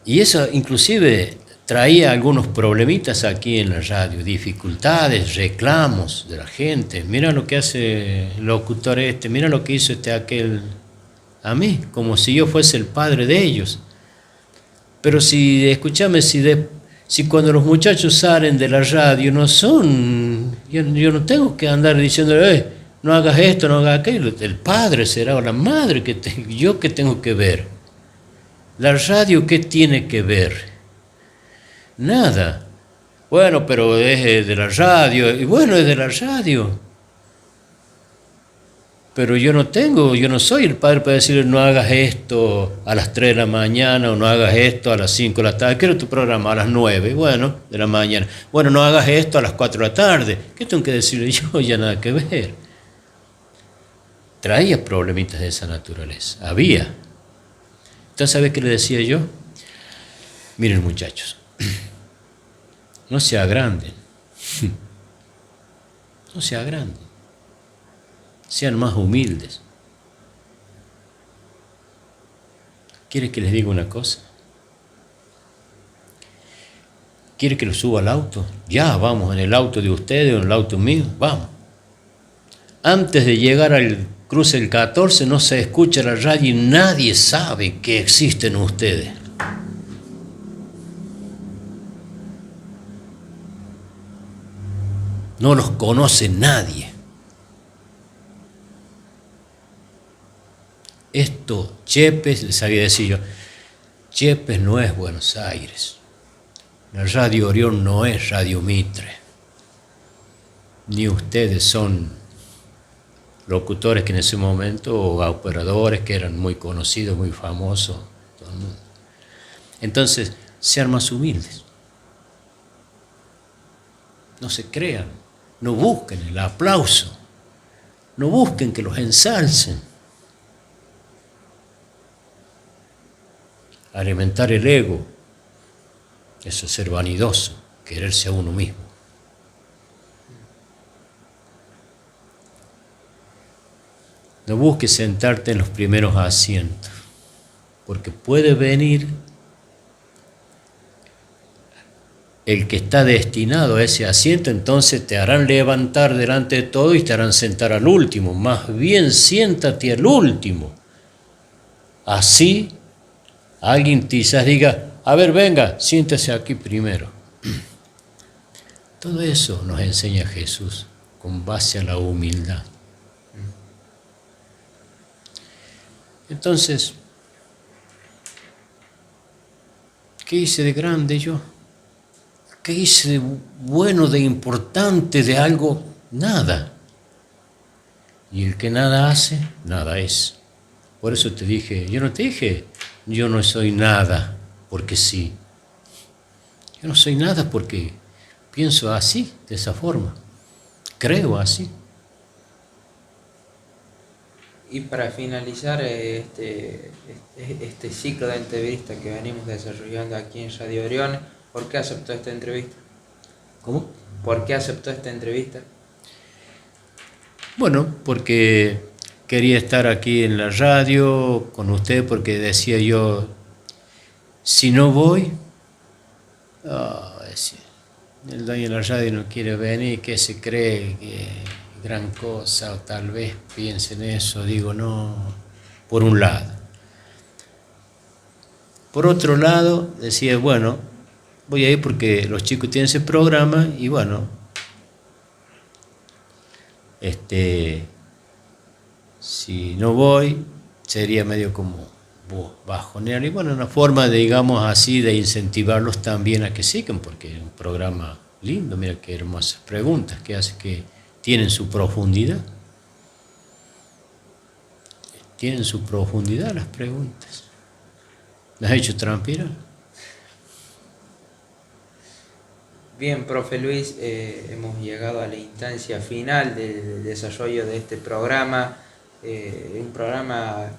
Y eso inclusive traía algunos problemitas aquí en la radio, dificultades, reclamos de la gente. Mira lo que hace el locutor este, mira lo que hizo aquel a mí, como si yo fuese el padre de ellos. Pero escúchame, si cuando los muchachos salen de la radio no son, yo no tengo que andar diciendo, no hagas esto, no hagas aquello. El padre será o la madre, yo qué tengo que ver. La radio, ¿qué tiene que ver? Nada. Bueno, pero es de la radio, y bueno, es de la radio. Pero yo no soy el padre para decirle no hagas esto a las 3 de la mañana o no hagas esto a las 5 de la tarde. Quiero tu programa a las 9, bueno, de la mañana. Bueno, no hagas esto a las 4 de la tarde. ¿Qué tengo que decirle yo? Ya nada que ver. Traía problemitas de esa naturaleza, había. Entonces, ¿sabes qué le decía yo? Miren, muchachos, no se agranden, no se agranden, sean más humildes. ¿Quiere que les diga una cosa? ¿Quiere que lo suba al auto? Ya, vamos, en el auto de ustedes o en el auto mío, vamos. Antes de llegar al cruce del 14 no se escucha la radio y nadie sabe que existen ustedes. No los conoce nadie. Esto, Chepes, les había decir yo, Chepes no es Buenos Aires. La Radio Orión no es Radio Mitre. Ni ustedes son locutores que en ese momento, o operadores que eran muy conocidos, muy famosos, todo el mundo. Entonces, sean más humildes. No se crean, no busquen el aplauso, no busquen que los ensalcen. Alimentar el ego, eso es ser vanidoso, quererse a uno mismo. No busques sentarte en los primeros asientos, porque puede venir el que está destinado a ese asiento, entonces te harán levantar delante de todo y te harán sentar al último. Más bien siéntate al último. Así alguien quizás diga, a ver, venga, siéntese aquí primero. Todo eso nos enseña Jesús con base a la humildad. Entonces, ¿qué hice de grande yo? ¿Qué hice de bueno, de importante, de algo? Nada. Y el que nada hace, nada es. Por eso te dije, yo no te dije, yo no soy nada, porque sí. Yo no soy nada porque pienso así, de esa forma. Creo así. Y para finalizar este ciclo de entrevistas que venimos desarrollando aquí en Radio Orión, ¿por qué aceptó esta entrevista? ¿Cómo? ¿Por qué aceptó esta entrevista? Bueno, porque quería estar aquí en la radio con usted, porque decía yo, si no voy, el dueño de la radio no quiere venir, que se cree que gran cosa, o tal vez piense en eso, digo, no, por un lado. por otro lado, decía, bueno, voy a ir porque los chicos tienen ese programa y bueno, si no voy, sería medio como bajonear. Y bueno, una forma, digamos así, de incentivarlos también a que sigan, porque es un programa lindo, mira qué hermosas preguntas, que hace que tienen su profundidad. Tienen su profundidad las preguntas. ¿Las has hecho transpirar? Bien, profe Luis, hemos llegado a la instancia final del desarrollo de este programa, un programa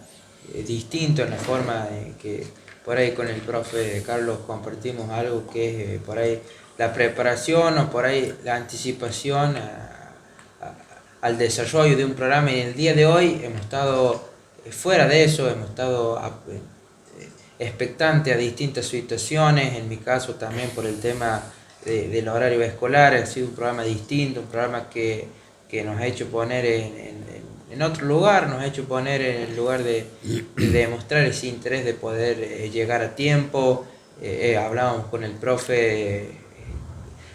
distinto en la forma en que por ahí con el profe Carlos compartimos algo que es por ahí la preparación o por ahí la anticipación al desarrollo de un programa, y el día de hoy hemos estado fuera de eso, hemos estado expectantes a distintas situaciones, en mi caso también por el tema del horario escolar. Ha sido un programa distinto, un programa que nos ha hecho poner en otro lugar, nos ha hecho poner en el lugar de demostrar ese interés de poder llegar a tiempo. Hablábamos con el profe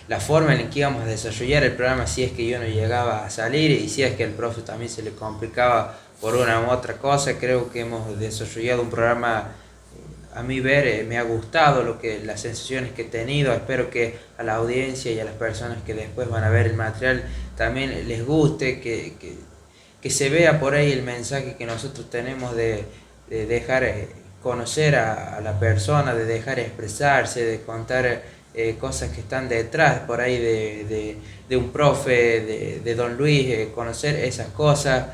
la forma en la que íbamos a desarrollar el programa si es que yo no llegaba a salir y si es que al profe también se le complicaba por una u otra cosa. Creo que hemos desarrollado un programa, a mi ver, me ha gustado las sensaciones que he tenido. Espero que a la audiencia y a las personas que después van a ver el material también les guste, que se vea por ahí el mensaje que nosotros tenemos de dejar conocer a la persona, de dejar expresarse, de contar cosas que están detrás por ahí de un profe, de don Luis, conocer esas cosas.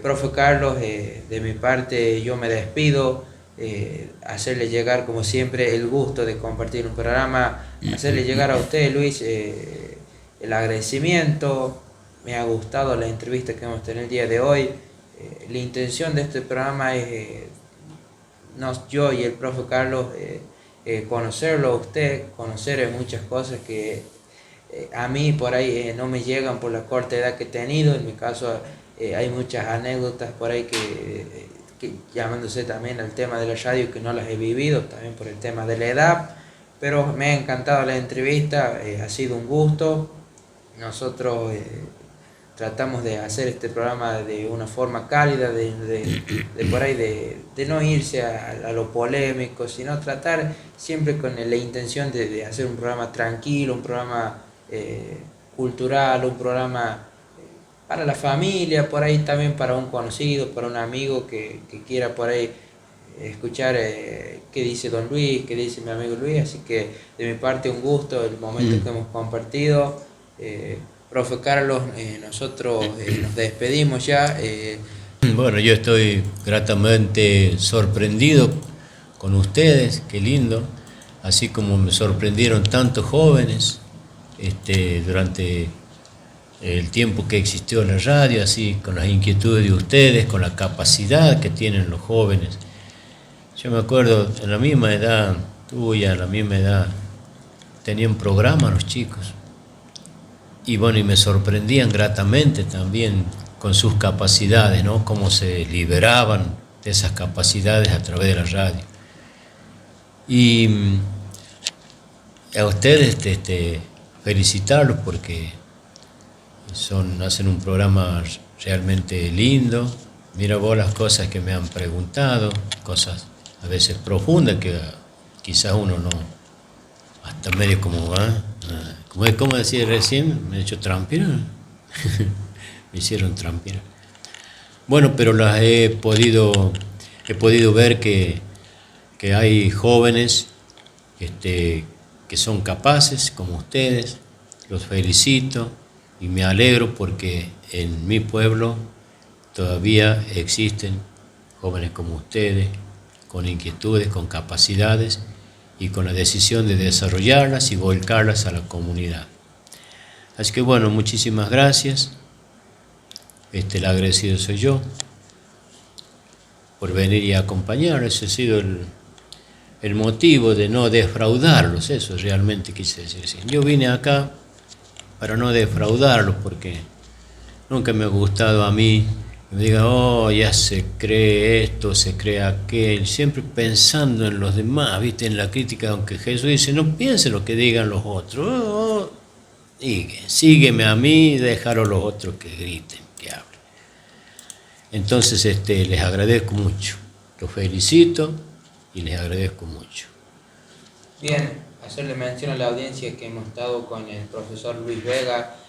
Profe Carlos, de mi parte yo me despido, hacerle llegar como siempre el gusto de compartir un programa, hacerle llegar a usted, Luis, el agradecimiento. Me ha gustado la entrevista que hemos tenido el día de hoy. La intención de este programa es yo y el profe Carlos conocerlo a usted, conocer muchas cosas que a mí por ahí no me llegan por la corta edad que he tenido. En mi caso hay muchas anécdotas por ahí que llamándose también al tema de la radio, que no las he vivido también por el tema de la edad, pero me ha encantado la entrevista, ha sido un gusto. Nosotros tratamos de hacer este programa de una forma cálida, de por ahí de no irse a lo polémico, sino tratar siempre con la intención de hacer un programa tranquilo, un programa cultural, un programa para la familia, por ahí también para un conocido, para un amigo que quiera por ahí escuchar qué dice don Luis, qué dice mi amigo Luis. Así que de mi parte un gusto el momento que hemos compartido. Profe Carlos, nosotros nos despedimos ya. Bueno, yo estoy gratamente sorprendido con ustedes, qué lindo, así como me sorprendieron tantos jóvenes durante el tiempo que existió la radio, así con las inquietudes de ustedes, con la capacidad que tienen los jóvenes. Yo me acuerdo, en la misma edad tuya, en la misma edad, tenían programa los chicos. Y bueno, y me sorprendían gratamente también con sus capacidades, ¿no? Cómo se liberaban de esas capacidades a través de la radio. Y a ustedes felicitarlos porque hacen un programa realmente lindo. Mira vos las cosas que me han preguntado, cosas a veces profundas que quizás uno no, hasta medio como como decía recién, me he hecho transpirar. Me hicieron transpirar. Bueno, pero las he podido ver que hay jóvenes que son capaces, como ustedes. Los felicito y me alegro porque en mi pueblo todavía existen jóvenes como ustedes, con inquietudes, con capacidades y con la decisión de desarrollarlas y volcarlas a la comunidad. Así que bueno, muchísimas gracias. El agradecido soy yo por venir y acompañar. Ese ha sido el motivo de no defraudarlos, eso realmente quise decir. Yo vine acá para no defraudarlos porque nunca me ha gustado a mí Que me digan, oh, ya se cree esto, se cree aquel, siempre pensando en los demás, ¿viste? En la crítica, aunque Jesús dice, no piense lo que digan los otros, sígueme a mí, dejaros los otros que griten, que hablen. Entonces, les agradezco mucho, los felicito y les agradezco mucho. Bien, hacerle mención a la audiencia que hemos estado con el profesor Luis Vega,